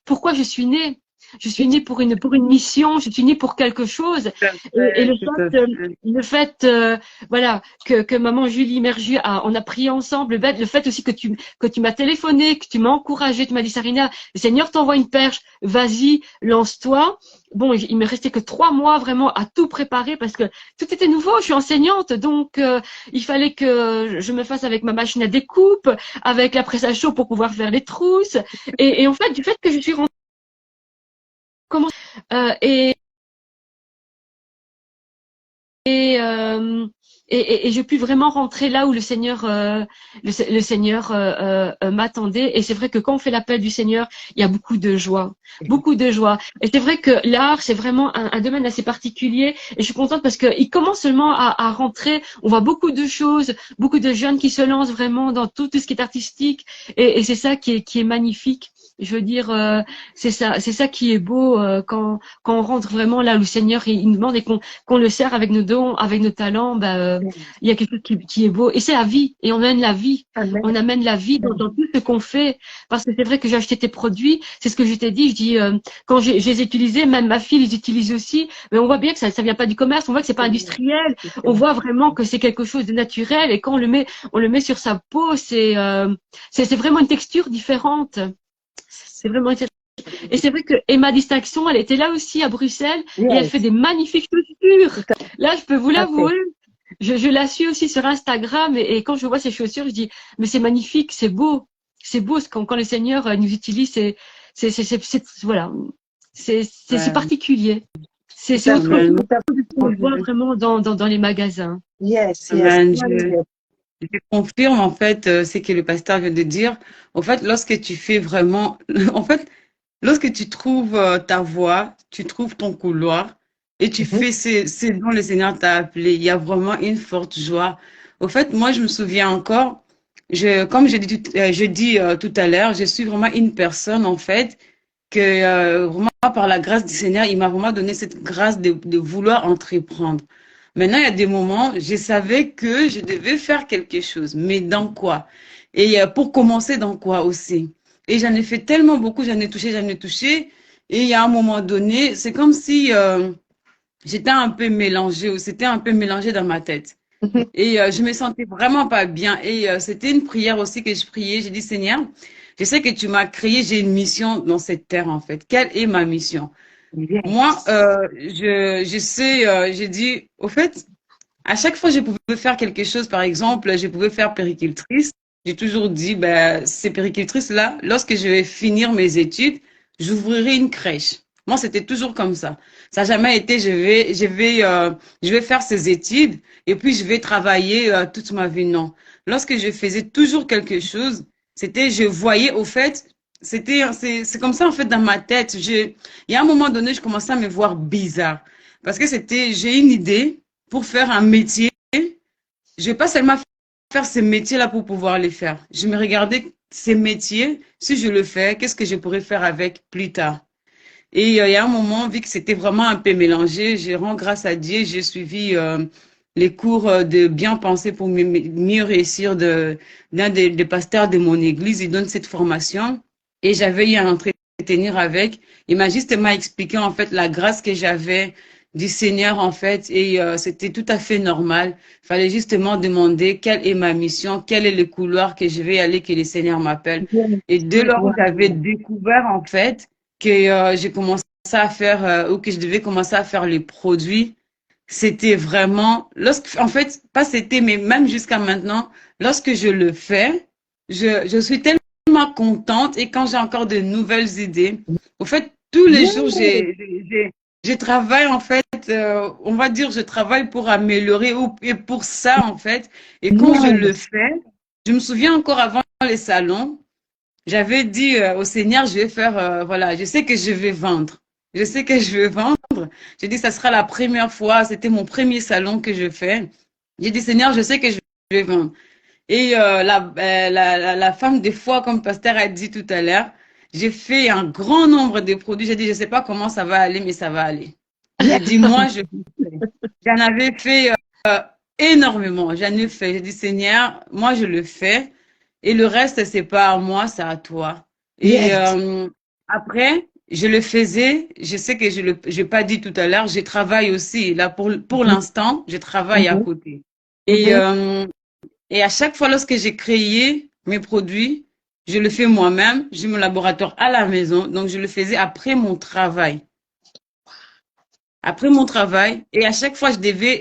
[SPEAKER 2] Pourquoi je suis née? Je suis née pour une mission. Je suis née pour quelque chose. Et le fait voilà que maman Julie Merju on a prié ensemble. Le fait aussi que tu m'as téléphoné, que tu m'as encouragé, tu m'as dit Sarina, le Seigneur t'envoie une perche, vas-y, lance-toi. Bon, il me restait que 3 mois vraiment à tout préparer parce que tout était nouveau. Je suis enseignante, donc il fallait que je me fasse avec ma machine à découpe, avec la presse à chaud pour pouvoir faire les trousses. Et en fait, du fait que je suis rentrée, comment et et, euh, et je puis vraiment rentrer là où le Seigneur, le Seigneur m'attendait. Et c'est vrai que quand on fait l'appel du Seigneur, il y a beaucoup de joie, beaucoup de joie. Et c'est vrai que l'art, c'est vraiment un domaine assez particulier. Et je suis contente parce qu'il commence seulement à rentrer. On voit beaucoup de choses, beaucoup de jeunes qui se lancent vraiment dans tout ce qui est artistique. Et c'est ça qui est magnifique. Je veux dire, c'est ça qui est beau quand on rentre vraiment là où le Seigneur il nous demande et qu'on le sert avec nos dons, avec nos talents. Il y a quelque chose qui est beau et c'est la vie et on amène la vie.
[SPEAKER 1] Amen.
[SPEAKER 2] On amène la vie dans tout ce qu'on fait parce que c'est vrai que j'ai acheté tes produits. C'est ce que je t'ai dit. Je dis quand je les ai utilisés, même ma fille les utilise aussi. Mais on voit bien que ça vient pas du commerce. On voit que c'est pas industriel. On voit vraiment que c'est quelque chose de naturel et quand on le met sur sa peau, c'est vraiment une texture différente. C'est vraiment intéressant. Et c'est vrai que Emma Distinction, elle était là aussi à Bruxelles et elle fait des magnifiques chaussures. Là, je peux vous l'avouer. Je la suis aussi sur Instagram et quand je vois ces chaussures, je dis mais c'est magnifique, c'est beau. C'est beau quand le Seigneur nous utilise, voilà. C'est particulier. C'est autre chose qu'on voit vraiment dans les magasins.
[SPEAKER 1] Yes,
[SPEAKER 3] Amen.
[SPEAKER 1] yes.
[SPEAKER 3] Je confirme en fait ce que le pasteur vient de dire. En fait, lorsque tu fais vraiment, en fait, lorsque tu trouves ta voie, tu trouves ton couloir et tu fais ce dont le Seigneur t'a appelé, il y a vraiment une forte joie. Au fait, moi, je me souviens encore, comme je dis tout à l'heure, je suis vraiment une personne en fait que vraiment par la grâce du Seigneur, il m'a vraiment donné cette grâce de vouloir entreprendre. Maintenant, il y a des moments, je savais que je devais faire quelque chose, mais dans quoi? Et pour commencer, dans quoi aussi? Et j'en ai fait tellement beaucoup, j'en ai touché. Et il y a un moment donné, c'est comme si j'étais un peu mélangée, ou c'était un peu mélangé dans ma tête. Et je me sentais vraiment pas bien. Et c'était une prière aussi que je priais. J'ai dit, Seigneur, je sais que tu m'as créé, j'ai une mission dans cette terre en fait. Quelle est ma mission? Moi, je sais, j'ai dit, au fait, à chaque fois que je pouvais faire quelque chose, par exemple, je pouvais faire péricultrice. J'ai toujours dit, ben, ces péricultrices-là, lorsque je vais finir mes études, j'ouvrirai une crèche. Moi, c'était toujours comme ça. Ça n'a jamais été, je vais faire ces études et puis je vais travailler toute ma vie. Non. Lorsque je faisais toujours quelque chose, c'était, je voyais au fait, c'est comme ça en fait dans ma tête. Il y a un moment donné, je commençais à me voir bizarre parce que j'ai une idée pour faire un métier. Je vais pas seulement faire ces métiers-là pour pouvoir les faire. Je me regardais ces métiers, si je le fais, qu'est-ce que je pourrais faire avec plus tard? Et il y a un moment, vu que c'était vraiment un peu mélangé, je rends grâce à Dieu, j'ai suivi les cours de bien penser pour mieux réussir d'un des pasteurs de mon église. Il donne cette formation et j'avais eu à entretenir avec. Il m'a justement expliqué en fait la grâce que j'avais du Seigneur en fait et c'était tout à fait normal. Il fallait justement demander quelle est ma mission, quel est le couloir que je vais aller, que le Seigneur m'appelle. Et dès lors que j'avais découvert en fait que j'ai commencé à faire ou que je devais commencer à faire les produits, c'était vraiment en fait pas c'était mais même jusqu'à maintenant lorsque je le fais, je suis tellement contente et quand j'ai encore de nouvelles idées, au fait tous les jours je travaille en fait, on va dire je travaille pour améliorer et pour ça en fait et quand je le fais, je me souviens encore avant les salons. J'avais dit au Seigneur, je vais faire, voilà, je sais que je vais vendre. Je sais que je vais vendre. J'ai dit, ça sera la première fois, c'était mon premier salon que je fais. J'ai dit, Seigneur, je sais que je vais vendre. Et la femme, des fois, comme le pasteur a dit tout à l'heure, j'ai fait un grand nombre de produits. J'ai dit, je ne sais pas comment ça va aller, mais ça va aller. J'ai dit, moi, je fais. J'en avais fait énormément. J'en ai fait. J'ai dit, Seigneur, moi, je le fais. Et le reste, c'est pas à moi, c'est à toi. Et
[SPEAKER 1] Yes.
[SPEAKER 3] après, je le faisais. Je sais que je l'ai pas dit tout à l'heure. Je travaille aussi. Là, pour l'instant, je travaille à
[SPEAKER 1] Mhm.
[SPEAKER 3] côté. Et, et à chaque fois, lorsque j'ai créé mes produits, je le fais moi-même. J'ai mon laboratoire à la maison. Donc, je le faisais après mon travail. Après mon travail. Et à chaque fois,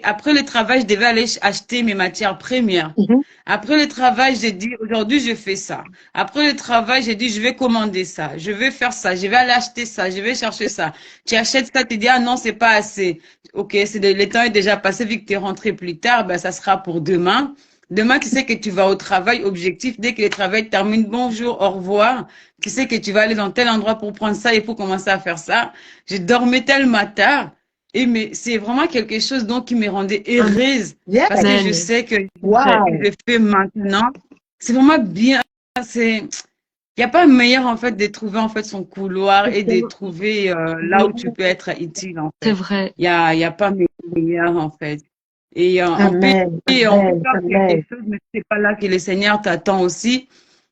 [SPEAKER 3] après le travail, je devais aller acheter mes matières premières.
[SPEAKER 1] Mhm.
[SPEAKER 3] Après le travail, j'ai dit, aujourd'hui, je fais ça. Après le travail, j'ai dit, je vais commander ça. Je vais faire ça. Je vais aller acheter ça. Je vais chercher ça. Tu achètes ça, tu dis, ah non, c'est pas assez. Ok, le temps est déjà passé, vu que tu es rentré plus tard, ben, ça sera pour demain. Demain, qui sait que tu vas au travail, objectif, dès que le travail termine, bonjour, au revoir. Qui sait que tu vas aller dans tel endroit pour prendre ça et pour commencer à faire ça. Je dormais tellement tard. Et mais c'est vraiment quelque chose donc qui me rendait heureuse
[SPEAKER 1] Yes.
[SPEAKER 3] parce que je
[SPEAKER 2] Amen.
[SPEAKER 3] sais que
[SPEAKER 1] Wow.
[SPEAKER 3] je fais maintenant. C'est vraiment bien. Il n'y a pas meilleur en fait de trouver en fait son couloir et de trouver là où tu peux être utile en
[SPEAKER 2] C'est
[SPEAKER 3] fait.
[SPEAKER 2] vrai.
[SPEAKER 3] Il y a pas meilleur en fait. Et
[SPEAKER 1] Amen.
[SPEAKER 3] on peut
[SPEAKER 1] Amen.
[SPEAKER 3] faire quelque
[SPEAKER 1] Amen.
[SPEAKER 3] chose, mais c'est pas là que le Seigneur t'attend aussi.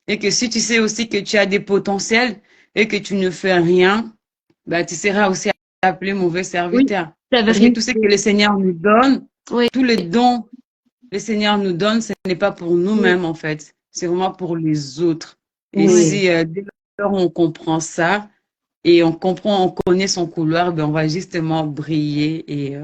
[SPEAKER 3] Et que si tu sais aussi que tu as des potentiels et que tu ne fais rien, bah, tu seras aussi appelé mauvais
[SPEAKER 2] Oui,
[SPEAKER 3] serviteur.
[SPEAKER 2] la
[SPEAKER 3] Parce que
[SPEAKER 2] vérité.
[SPEAKER 3] tout ce que le Seigneur nous donne,
[SPEAKER 2] Oui,
[SPEAKER 3] tous les dons que le Seigneur nous donne, ce n'est pas pour nous-mêmes en fait. C'est vraiment pour les autres. Et
[SPEAKER 1] Oui.
[SPEAKER 3] si dès lors on comprend ça et on connaît son couloir, ben on va justement briller et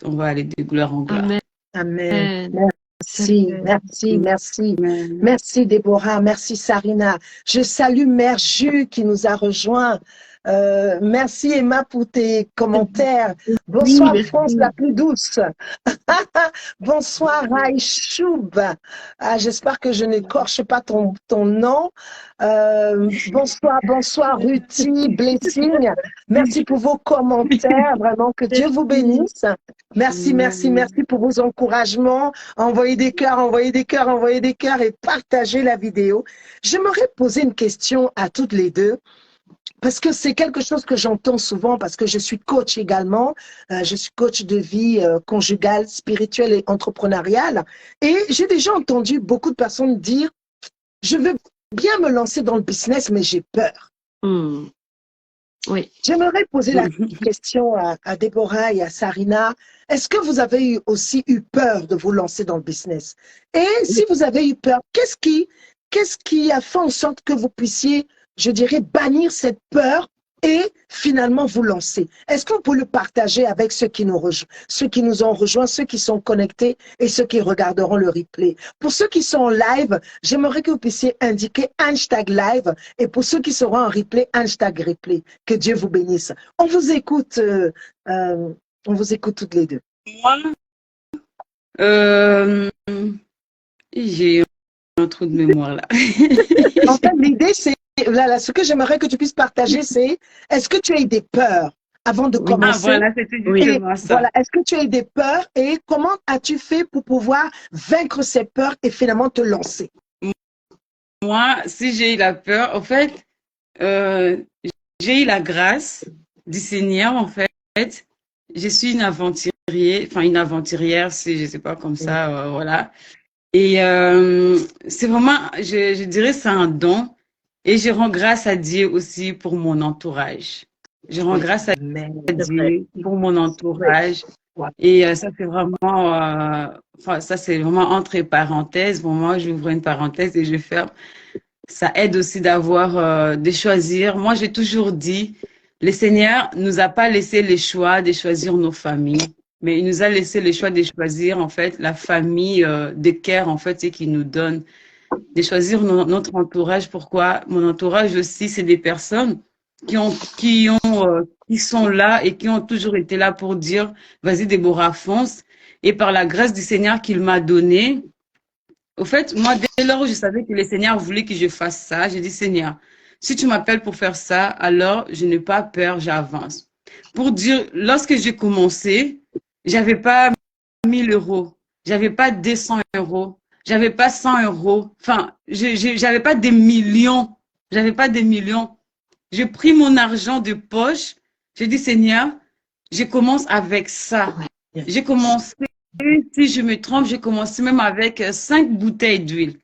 [SPEAKER 3] on va aller de gloire en gloire.
[SPEAKER 2] amen.
[SPEAKER 1] Amen.
[SPEAKER 2] C'est
[SPEAKER 1] Merci,
[SPEAKER 2] vrai.
[SPEAKER 1] merci, merci.
[SPEAKER 3] Amen.
[SPEAKER 1] Merci Déborah, merci Sarina. Je salue Mère Jus qui nous a rejoints. Merci Emma pour tes commentaires.
[SPEAKER 2] Oui,
[SPEAKER 1] Bonsoir France
[SPEAKER 2] merci.
[SPEAKER 1] la plus douce. Bonsoir Aïchoub. Ah, j'espère que je n'écorche pas ton nom. Bonsoir Ruthie, Blessing. Merci pour vos commentaires. Vraiment que Dieu vous bénisse. Merci pour vos encouragements. Envoyez des cœurs, envoyez des cœurs, envoyez des cœurs et partagez la vidéo. J'aimerais poser une question à toutes les deux. Parce que c'est quelque chose que j'entends souvent, parce que je suis coach également. Je suis coach de vie conjugale, spirituelle et entrepreneuriale. Et j'ai déjà entendu beaucoup de personnes dire, je veux bien me lancer dans le business, mais j'ai peur.
[SPEAKER 2] Oui.
[SPEAKER 1] J'aimerais poser la question à Déborah et à Sarina. Est-ce que vous avez aussi eu peur de vous lancer dans le business? Et si vous avez eu peur, qu'est-ce qui a fait en sorte que vous puissiez, je dirais, bannir cette peur et finalement vous lancer? Est-ce que vous pouvez le partager avec ceux qui nous ont rejoints, ceux qui sont connectés et ceux qui regarderont le replay? Pour ceux qui sont en live, j'aimerais que vous puissiez indiquer hashtag live, et pour ceux qui seront en replay, hashtag replay. Que Dieu vous bénisse. On vous écoute toutes les deux.
[SPEAKER 3] Moi, j'ai un trou de mémoire là.
[SPEAKER 1] En fait, l'idée, c'est, là, ce que j'aimerais que tu puisses partager, c'est, est-ce que tu as eu des peurs avant de
[SPEAKER 2] Oui.
[SPEAKER 3] Ah
[SPEAKER 1] commencer?
[SPEAKER 3] voilà, c'était
[SPEAKER 1] Et
[SPEAKER 3] justement ça.
[SPEAKER 1] voilà, est-ce que tu as eu des peurs et comment as-tu fait pour pouvoir vaincre ces peurs et finalement te lancer?
[SPEAKER 3] Moi, si j'ai eu la peur, en fait, euh, j'ai eu la grâce du Seigneur, en fait. Je suis une aventurière, si je sais pas comme ça, voilà. Et c'est vraiment, je dirais, c'est un don. Et je rends grâce à Dieu aussi pour mon entourage. Je rends grâce à
[SPEAKER 1] Amen.
[SPEAKER 3] Dieu pour mon entourage. Et ça, c'est vraiment, ça, c'est vraiment entre parenthèses. Pour moi, j'ouvre une parenthèse et je ferme. Ça aide aussi de choisir. Moi, j'ai toujours dit, le Seigneur nous a pas laissé le choix de choisir nos familles, mais il nous a laissé le choix de choisir, en fait, la famille de cœur, en fait, c'est qu'il nous donne, de choisir notre entourage. Pourquoi? Mon entourage aussi, c'est des personnes qui sont là et qui ont toujours été là pour dire, vas-y, Déborah, fonce. Et par la grâce du Seigneur qu'il m'a donnée, au fait, moi, dès lors où je savais que le Seigneur voulait que je fasse ça, j'ai dit, Seigneur, si tu m'appelles pour faire ça, alors je n'ai pas peur, j'avance. Pour dire, lorsque j'ai commencé, j'avais pas 1 000 euros, j'avais pas 200 euros, j'avais pas 100 euros, enfin, j'avais pas des millions J'avais pas des millions. J'ai pris mon argent de poche. J'ai dit, Seigneur, je commence avec ça. J'ai commencé, si je me trompe, j'ai commencé même avec 5 bouteilles d'huile.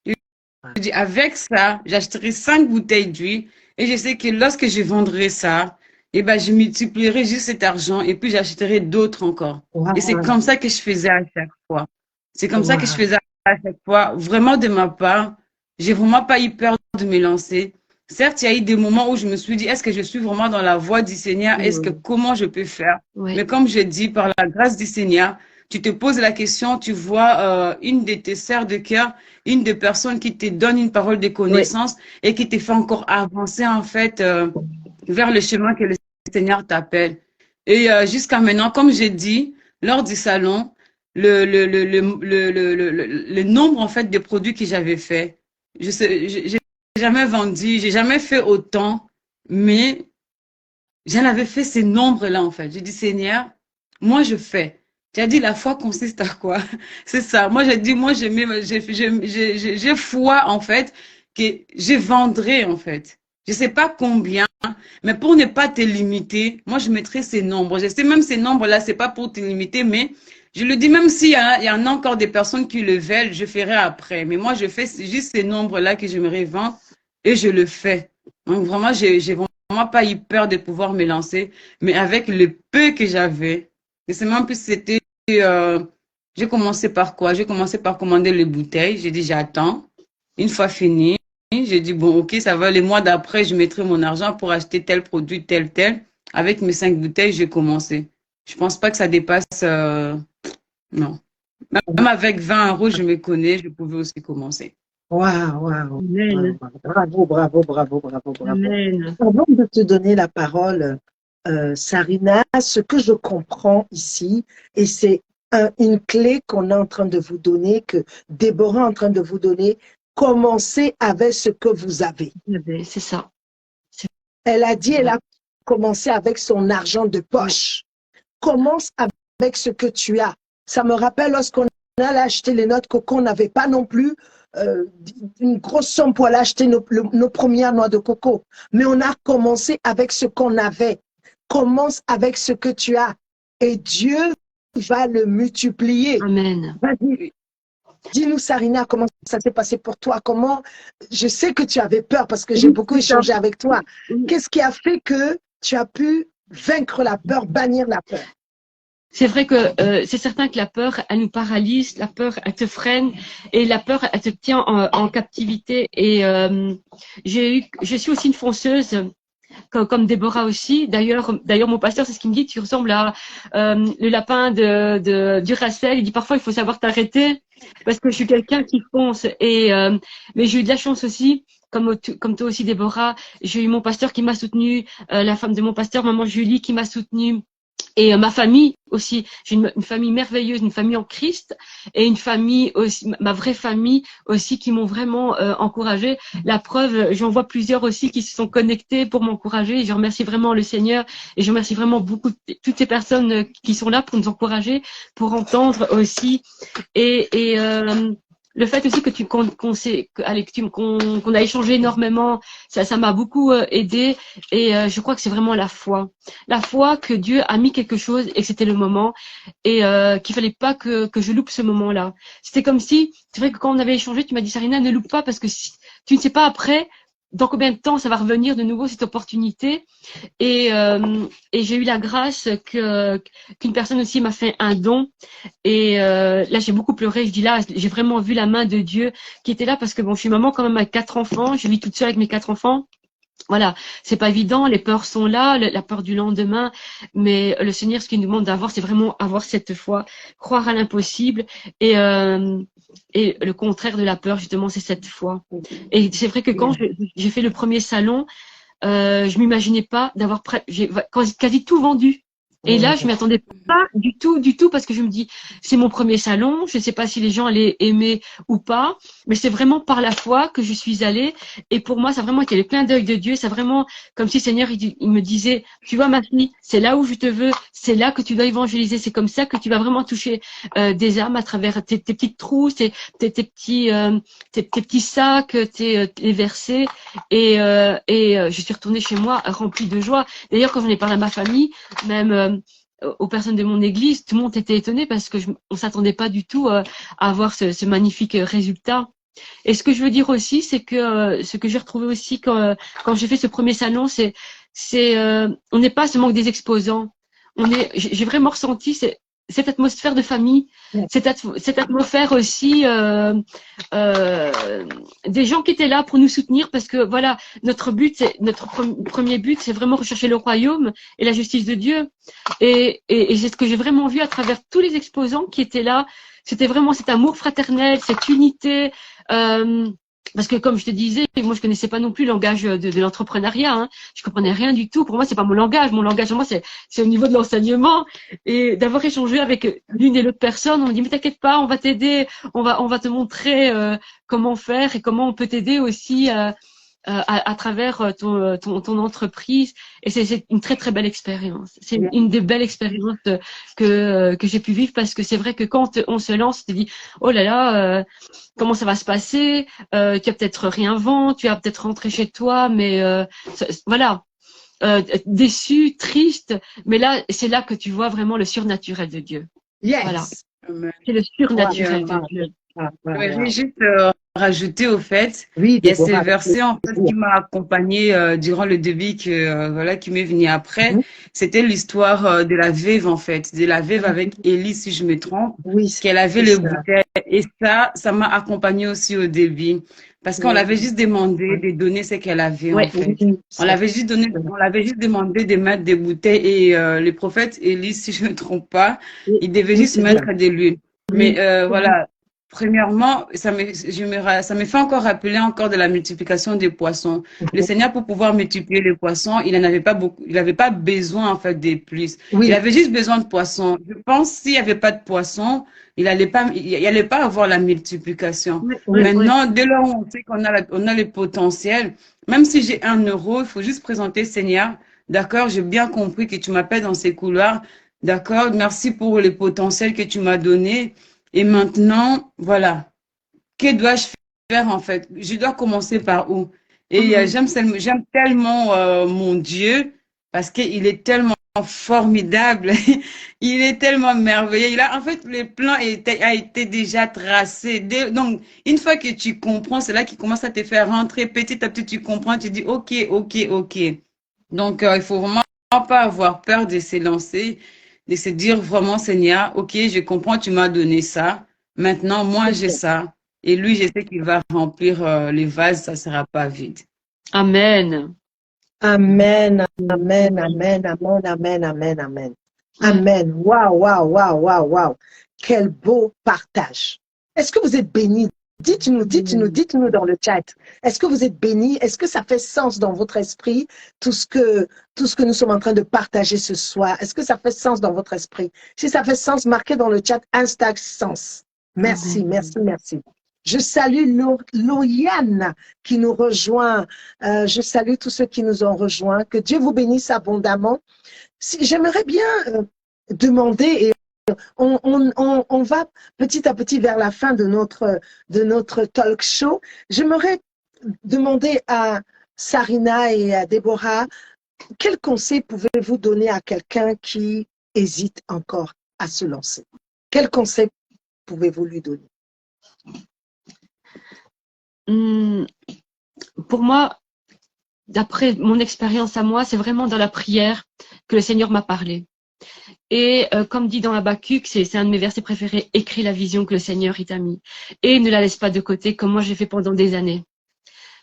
[SPEAKER 3] Je dis, avec ça, j'achèterai 5 bouteilles d'huile et je sais que lorsque je vendrai ça, eh ben, je multiplierai juste cet argent et puis j'achèterai d'autres encore.
[SPEAKER 1] Wow.
[SPEAKER 3] Et c'est comme ça que je faisais à chaque fois. C'est comme ça que je
[SPEAKER 1] Wow.
[SPEAKER 3] faisais à chaque fois. Vraiment de ma part, j'ai vraiment pas eu peur de me lancer. Certes, il y a eu des moments où je me suis dit, est-ce que je suis vraiment dans la voie du Seigneur? Est-ce que comment je peux faire?
[SPEAKER 2] Ouais.
[SPEAKER 3] Mais comme je dis, par la grâce du Seigneur, tu te poses la question, tu vois une de tes sœurs de cœur, une des personnes qui te donne une parole de connaissance et qui te fait encore avancer en fait vers le chemin que le Seigneur t'appelle. Et jusqu'à maintenant, comme j'ai dit, lors du salon, le nombre en fait de produits que j'avais fait, je sais, j'ai jamais vendu, j'ai jamais fait autant, mais j'en avais fait ces nombres-là en fait. J'ai dit Seigneur, moi je fais. Tu as dit la foi consiste à quoi? C'est ça. Moi j'ai dit moi j'ai foi en fait que je vendrai en fait. Je sais pas combien, mais pour ne pas te limiter, moi je mettrai ces nombres. Je sais même ces nombres-là, c'est pas pour te limiter, mais je le dis même s'il y en a encore des personnes qui le veulent, je ferai après. Mais moi je fais juste ces nombres-là que j'aimerais vendre et je le fais. Donc vraiment j'ai vraiment pas eu peur de pouvoir me lancer, mais avec le peu que j'avais, et c'est même plus c'était, j'ai commencé par quoi? J'ai commencé par commander les bouteilles. J'ai dit j'attends. Une fois fini, j'ai dit bon ok ça va. Les mois d'après je mettrai mon argent pour acheter tel produit tel tel. Avec mes 5 bouteilles j'ai commencé. Je pense pas que ça dépasse non. Même avec 20 euros je me connais, je pouvais aussi commencer.
[SPEAKER 1] Waouh, waouh.
[SPEAKER 2] Amen.
[SPEAKER 1] Bravo, bravo, bravo, bravo, bravo.
[SPEAKER 2] Amen.
[SPEAKER 1] Avant de te donner la parole, Sarina, ce que je comprends ici, et c'est une clé qu'on est en train de vous donner, que Déborah est en train de vous donner, commencez avec ce que vous avez.
[SPEAKER 2] C'est ça.
[SPEAKER 1] Elle a dit, elle a commencé avec son argent de poche. Commence avec ce que tu as. Ça me rappelle lorsqu'on allait acheter les noix de coco, on n'avait pas non plus une grosse somme pour aller acheter nos premières noix de coco. Mais on a commencé avec ce qu'on avait. Commence avec ce que tu as. Et Dieu va le multiplier.
[SPEAKER 2] Amen.
[SPEAKER 1] Vas-y. Dis-nous, Sarina, comment ça s'est passé pour toi? Comment, je sais que tu avais peur parce que j'ai beaucoup échangé avec toi. Qu'est-ce qui a fait que tu as pu vaincre la peur, bannir la peur?
[SPEAKER 2] C'est vrai que c'est certain que la peur, elle nous paralyse, la peur, elle te freine et la peur, elle te tient en captivité. Et je suis aussi une fonceuse, comme Déborah aussi. D'ailleurs, mon pasteur, c'est ce qu'il me dit, tu ressembles à le lapin du Racel. Il dit parfois, il faut savoir t'arrêter parce que je suis quelqu'un qui fonce. Et mais j'ai eu de la chance aussi. Comme toi aussi, Déborah, j'ai eu mon pasteur qui m'a soutenue, la femme de mon pasteur, maman Julie, qui m'a soutenue. Et ma famille aussi, j'ai une famille merveilleuse, une famille en Christ et une famille aussi, ma vraie famille aussi qui m'ont vraiment encouragée. La preuve, j'en vois plusieurs aussi qui se sont connectés pour m'encourager. Je remercie vraiment le Seigneur et je remercie vraiment beaucoup toutes ces personnes qui sont là pour nous encourager, pour entendre aussi. Et le fait aussi que qu'on a échangé énormément, ça m'a beaucoup aidé et je crois que c'est vraiment la foi que Dieu a mis quelque chose et que c'était le moment et qu'il fallait pas que je loupe ce moment-là. C'était comme si, c'est vrai que quand on avait échangé, tu m'as dit Sarina, ne loupe pas parce que si, tu ne sais pas après dans combien de temps ça va revenir de nouveau cette opportunité. Et j'ai eu la grâce qu'une personne aussi m'a fait un don. Et là, j'ai beaucoup pleuré. Je dis là, j'ai vraiment vu la main de Dieu qui était là parce que bon, je suis maman quand même avec 4 enfants. Je vis toute seule avec mes 4 enfants. Voilà, c'est pas évident, les peurs sont là, la peur du lendemain, mais le Seigneur, ce qu'il nous demande d'avoir, c'est vraiment avoir cette foi, croire à l'impossible, et le contraire de la peur, justement, c'est cette foi. Et c'est vrai que quand j'ai fait le premier salon, je m'imaginais pas d'avoir j'ai quasi tout vendu. Et là, je m'y attendais pas du tout, parce que je me dis, c'est mon premier salon, je ne sais pas si les gens allaient aimer ou pas, mais c'est vraiment par la foi que je suis allée. Et pour moi, ça a vraiment été le clin d'œil de Dieu. C'est vraiment comme si le Seigneur, il me disait, tu vois ma fille, c'est là où je te veux, c'est là que tu dois évangéliser. C'est comme ça que tu vas vraiment toucher des âmes à travers tes petites trousses, tes petits sacs, les versets. Je suis retournée chez moi remplie de joie. D'ailleurs, quand j'en ai parlé à ma famille, même aux personnes de mon église, tout le monde était étonné parce que on s'attendait pas du tout à avoir ce magnifique résultat. Et ce que je veux dire aussi, c'est que ce que j'ai retrouvé aussi quand j'ai fait ce premier salon, on n'est pas seulement que des exposants. J'ai vraiment ressenti cette atmosphère de famille, cette atmosphère aussi des gens qui étaient là pour nous soutenir parce que voilà, notre premier but, c'est vraiment rechercher le royaume et la justice de Dieu. Et c'est ce que j'ai vraiment vu à travers tous les exposants qui étaient là. C'était vraiment cet amour fraternel, cette unité. Parce que comme je te disais, moi je connaissais pas non plus le langage de l'entrepreneuriat. Hein. Je comprenais rien du tout. Pour moi, c'est pas mon langage. Mon langage, moi, c'est au niveau de l'enseignement. Et d'avoir échangé avec l'une et l'autre personne, on me dit mais t'inquiète pas, on va t'aider, on va te montrer comment faire et comment on peut t'aider aussi à travers ton entreprise. Et c'est une très très belle expérience. C'est une des belles expériences que j'ai pu vivre parce que c'est vrai que quand on se lance, tu te dis oh là là, comment ça va se passer, tu vas peut-être rien vendre, tu vas peut-être rentrer chez toi, mais voilà, déçu, triste. Mais là, c'est là que tu vois vraiment le surnaturel de Dieu.
[SPEAKER 1] Yes.
[SPEAKER 2] Voilà. C'est le surnaturel de Dieu.
[SPEAKER 3] Je voudrais juste rajouter au fait,
[SPEAKER 1] Oui,
[SPEAKER 3] il y a ces versets en fait qui m'a accompagné durant le début qui m'est venu après. C'était l'histoire de la veuve en fait, de la veuve avec Élie si je me trompe, qu'elle avait les bouteilles et ça m'a accompagné aussi au début parce qu'on l'avait juste demandé de donner ce qu'elle avait en fait. On l'avait juste demandé de mettre des bouteilles et le prophète Élie si je me trompe pas, il devait juste mettre de l'huile. Mais voilà. Premièrement, ça me fait encore rappeler encore de la multiplication des poissons. Le Seigneur, pour pouvoir multiplier les poissons, il n'avait pas beaucoup, il n'avait pas besoin, en fait, de plus. Il avait juste besoin de poissons. Je pense s'il n'y avait pas de poissons, il allait pas avoir la multiplication. Maintenant, dès lors où on sait qu'on a le potentiel, même si j'ai 1 euro, il faut juste présenter Seigneur. D'accord, j'ai bien compris que tu m'appelles dans ces couloirs. D'accord, merci pour le potentiel que tu m'as donné. Et maintenant, voilà, que dois-je faire en fait? Je dois commencer par où? Et j'aime tellement mon Dieu parce qu'il est tellement formidable, il est tellement merveilleux. En fait, le plan a été déjà tracé. Donc, une fois que tu comprends, c'est là qu'il commence à te faire rentrer petit à petit, tu comprends, tu dis ok. Donc, il faut vraiment pas avoir peur de se lancer, de se dire vraiment, Seigneur, ok, je comprends, tu m'as donné ça. Maintenant, moi, j'ai ça. Et lui, je sais qu'il va remplir les vases, ça ne sera pas vide.
[SPEAKER 2] Amen.
[SPEAKER 1] Amen, amen, amen, amen, amen, amen, amen. Amen. Waouh. Quel beau partage. Est-ce que vous êtes bénis? Dites-nous dans le chat. Est-ce que vous êtes bénis? Est-ce que ça fait sens dans votre esprit, tout ce que nous sommes en train de partager ce soir? Est-ce que ça fait sens dans votre esprit? Si ça fait sens, marquez dans le chat hashtag sens. Merci. Je salue Lauriane qui nous rejoint. Je salue tous ceux qui nous ont rejoints. Que Dieu vous bénisse abondamment. J'aimerais bien demander, et on va petit à petit vers la fin de notre talk show. J'aimerais demander à Sarina et à Déborah, quel conseil pouvez-vous donner à quelqu'un qui hésite encore à se lancer? Quel conseil pouvez-vous lui donner?
[SPEAKER 2] Pour moi, d'après mon expérience à moi, c'est vraiment dans la prière que le Seigneur m'a parlé. Et comme dit dans Habakkuk, c'est un de mes versets préférés, écris la vision que le Seigneur t'a mis. Et ne la laisse pas de côté comme moi j'ai fait pendant des années.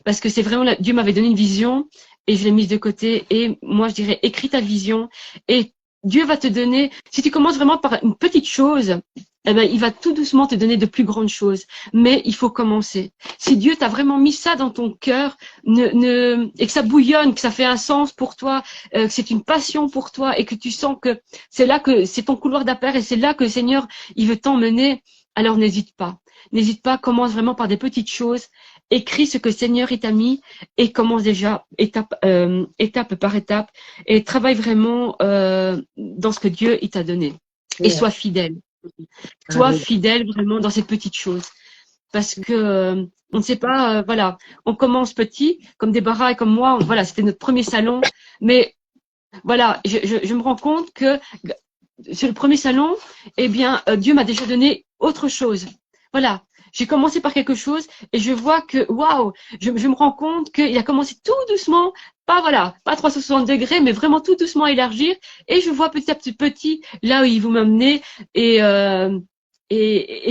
[SPEAKER 2] Parce que c'est vraiment, Dieu m'avait donné une vision et je l'ai mise de côté. Et moi je dirais, écris ta vision et Dieu va te donner, si tu commences vraiment par une petite chose, eh ben, il va tout doucement te donner de plus grandes choses. Mais il faut commencer. Si Dieu t'a vraiment mis ça dans ton cœur, et que ça bouillonne, que ça fait un sens pour toi, que c'est une passion pour toi et que tu sens que c'est là que c'est ton couloir d'appel et c'est là que le Seigneur, il veut t'emmener, alors n'hésite pas. N'hésite pas, commence vraiment par des petites choses écris ce que le Seigneur il t'a mis et commence déjà étape par étape et travaille vraiment dans ce que Dieu il t'a donné. Et
[SPEAKER 1] Yeah.
[SPEAKER 2] sois fidèle. Sois
[SPEAKER 1] Amen.
[SPEAKER 2] fidèle vraiment dans ces petites choses. Parce que on ne sait pas, voilà, on commence petit, comme Déborah et comme moi, voilà, c'était notre premier salon, mais voilà, je me rends compte que sur le premier salon, eh bien, Dieu m'a déjà donné autre chose. Voilà, j'ai commencé par quelque chose et je vois que, waouh, je me rends compte qu'il a commencé tout doucement, pas voilà, pas 360 degrés, mais vraiment tout doucement à élargir et je vois petit à petit là où il veut m'amener et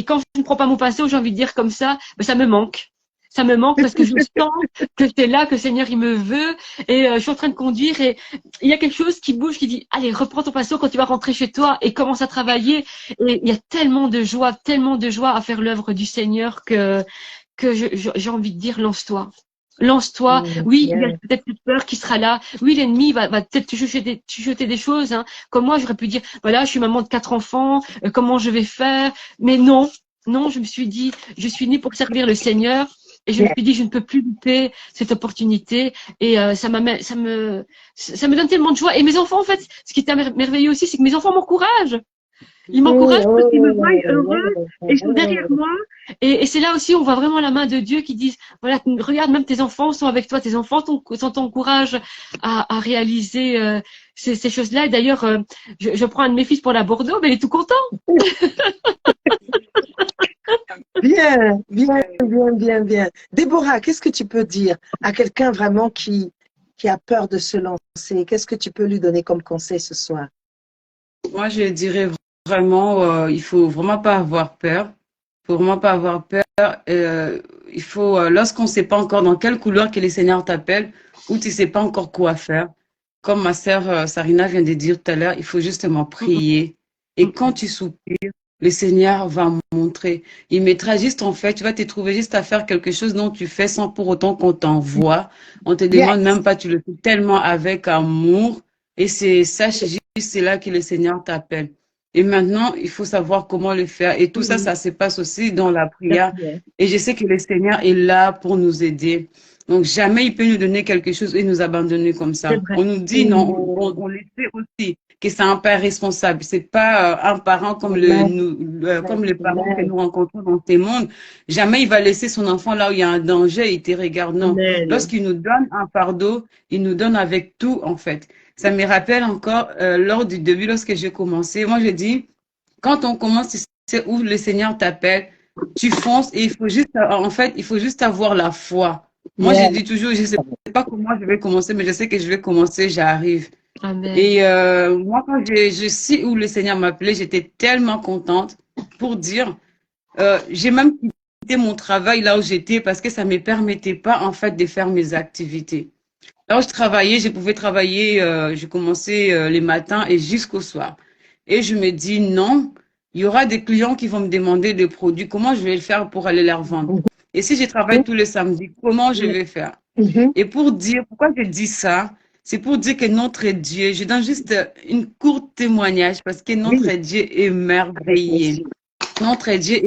[SPEAKER 2] quand je ne prends pas mon pinceau, j'ai envie de dire comme ça, ben, ça me manque. Ça me manque parce que je sens que c'est là que le Seigneur il me veut et je suis en train de conduire et il y a quelque chose qui bouge qui dit allez reprends ton pinceau quand tu vas rentrer chez toi et commence à travailler et il y a tellement de joie à faire l'œuvre du Seigneur que j'ai envie de dire lance-toi. Oui, il y a
[SPEAKER 1] Yeah.
[SPEAKER 2] peut-être cette peur qui sera là. Oui, l'ennemi va peut-être te chuchoter des choses. Hein. Comme moi, j'aurais pu dire, voilà, je suis maman de 4 enfants, comment je vais faire? Mais non, non, je me suis dit, je suis née pour servir le Seigneur. Et je me
[SPEAKER 1] Yeah.
[SPEAKER 2] suis dit, je ne peux plus louper cette opportunité. Et ça me donne tellement de joie. Et mes enfants, en fait, ce qui est merveilleux aussi, c'est que mes enfants m'encouragent. Ils m'encouragent parce qu'ils me voient heureuse et ils sont derrière moi. Et c'est là aussi, on voit vraiment la main de Dieu qui dit, voilà, regarde, même tes enfants sont avec toi, tes enfants t'encouragent à réaliser ces choses-là. Et d'ailleurs, je prends un de mes fils pour la Bordeaux, mais il est tout content.
[SPEAKER 1] Bien, bien, bien, bien, bien. Déborah, qu'est-ce que tu peux dire à quelqu'un vraiment qui a peur de se lancer? Qu'est-ce que tu peux lui donner comme conseil ce soir?
[SPEAKER 3] Moi, je dirais vraiment, il faut vraiment pas avoir peur. Il faut vraiment pas avoir peur. Il faut, lorsqu'on ne sait pas encore dans quelle couleur que les seigneurs t'appellent, ou tu ne sais pas encore quoi faire, comme ma sœur Sarina vient de dire tout à l'heure, il faut justement prier. Et quand tu soupires, le Seigneur va montrer. Il mettra juste en fait, tu vas te trouver juste à faire quelque chose dont tu fais sans pour autant qu'on t'envoie. On te demande
[SPEAKER 1] Yes.
[SPEAKER 3] même pas, tu le fais tellement avec amour. Et c'est, sache juste, c'est là que le Seigneur t'appelle. Et maintenant, il faut savoir comment le faire. Et tout ça, ça se passe aussi dans la
[SPEAKER 1] La
[SPEAKER 3] prière.
[SPEAKER 1] prière.
[SPEAKER 3] Et je sais que le Seigneur est là pour nous aider. Donc, jamais il peut nous donner quelque chose et nous abandonner comme
[SPEAKER 1] C'est
[SPEAKER 3] ça.
[SPEAKER 1] vrai.
[SPEAKER 3] On nous dit, non, on le sait aussi, que c'est un père responsable. C'est pas un parent comme
[SPEAKER 1] Amen.
[SPEAKER 3] comme les parents que
[SPEAKER 1] Amen.
[SPEAKER 3] nous rencontrons dans ces mondes. Jamais il va laisser son enfant là où il y a un danger, il te regarde. Non.
[SPEAKER 1] Amen.
[SPEAKER 3] Lorsqu'il nous donne un fardeau, il nous donne avec tout, en fait. Ça me rappelle encore, lors du début, lorsque j'ai commencé, moi je dis, quand on commence, tu sais où le Seigneur t'appelle, tu fonces et il faut juste, en fait, il faut juste avoir la foi. Moi, je
[SPEAKER 1] Yeah.
[SPEAKER 3] dis toujours, je sais pas comment je vais commencer, mais je sais que je vais commencer, j'arrive.
[SPEAKER 2] Amen.
[SPEAKER 3] Et moi, quand je sais où le Seigneur m'appelait, j'étais tellement contente pour dire, j'ai même quitté mon travail là où j'étais parce que ça ne me permettait pas, en fait, de faire mes activités. Là où je travaillais, je pouvais travailler, je commençais les matins et jusqu'au soir. Et je me dis, non, il y aura des clients qui vont me demander des produits. Comment je vais le faire pour aller leur vendre? Et si je travaille tous les samedis, comment je vais faire?
[SPEAKER 1] Mhm.
[SPEAKER 3] Et pour dire, pourquoi je dis ça? C'est pour dire que notre Dieu, je donne juste une courte témoignage parce que notre
[SPEAKER 1] Oui.
[SPEAKER 3] Dieu est merveilleux. Notre Dieu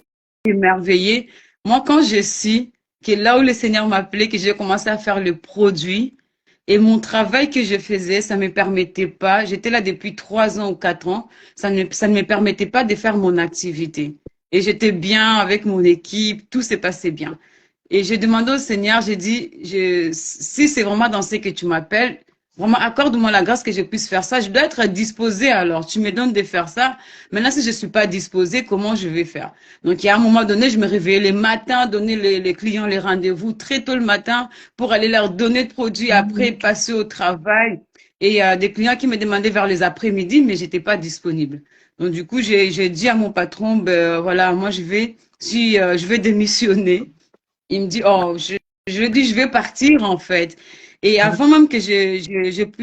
[SPEAKER 3] est merveilleux. Moi, quand je suis, que là où le Seigneur m'appelait, que j'ai commencé à faire le produit, et mon travail que je faisais, ça ne me permettait pas, j'étais là depuis 3 ans ou 4 ans, ça ne me permettait pas de faire mon activité. Et j'étais bien avec mon équipe, tout s'est passé bien. Et j'ai demandé au Seigneur, j'ai dit, si c'est vraiment dans ce que tu m'appelles, vraiment accorde-moi la grâce que je puisse faire ça. Je dois être disposée alors. Tu me donnes de faire ça. Maintenant, si je ne suis pas disposée, comment je vais faire? Donc, il y a un moment donné, je me réveillais les matins, donner les clients les rendez-vous très tôt le matin pour aller leur donner de produits, après passer au travail. Et il y a des clients qui me demandaient vers les après-midi, mais j'étais pas disponible. Donc, du coup, j'ai dit à mon patron, ben, voilà, moi, je vais démissionner. Il me dit, oh, je lui ai dit, je vais partir, en fait. Et avant même que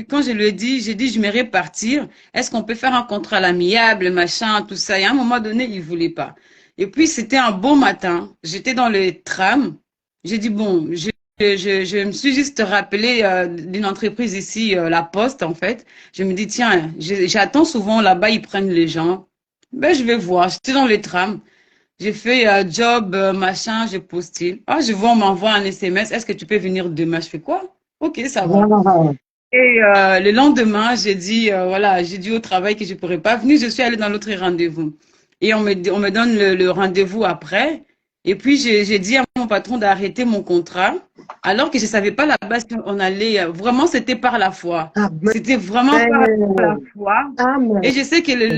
[SPEAKER 3] quand je lui ai dit, j'ai dit, je m'aimerais partir. Est-ce qu'on peut faire un contrat à l'amiable, machin, tout ça? Et à un moment donné, il voulait pas. Et puis, c'était un beau matin. J'étais dans le tram. J'ai dit, bon, je me suis juste rappelé d'une entreprise ici, La Poste, en fait. Je me dis, tiens, j'attends souvent là-bas, ils prennent les gens. Ben, je vais voir. J'étais dans le tram. J'ai fait job, machin, je postule. Ah, je vois, on m'envoie un SMS. Est-ce que tu peux venir demain? Je fais quoi? Ok, ça va.
[SPEAKER 1] Wow.
[SPEAKER 3] Et le lendemain, j'ai dit, voilà, j'ai dit au travail que je pourrais pas venir. Je suis allée dans l'autre rendez-vous. Et on me donne le rendez-vous après. Et puis, j'ai dit à mon patron d'arrêter mon contrat, alors que je savais pas là-bas si on allait. Vraiment, c'était par la foi.
[SPEAKER 1] Amen.
[SPEAKER 3] C'était vraiment par la foi. Et
[SPEAKER 1] Amen.
[SPEAKER 3] je sais que le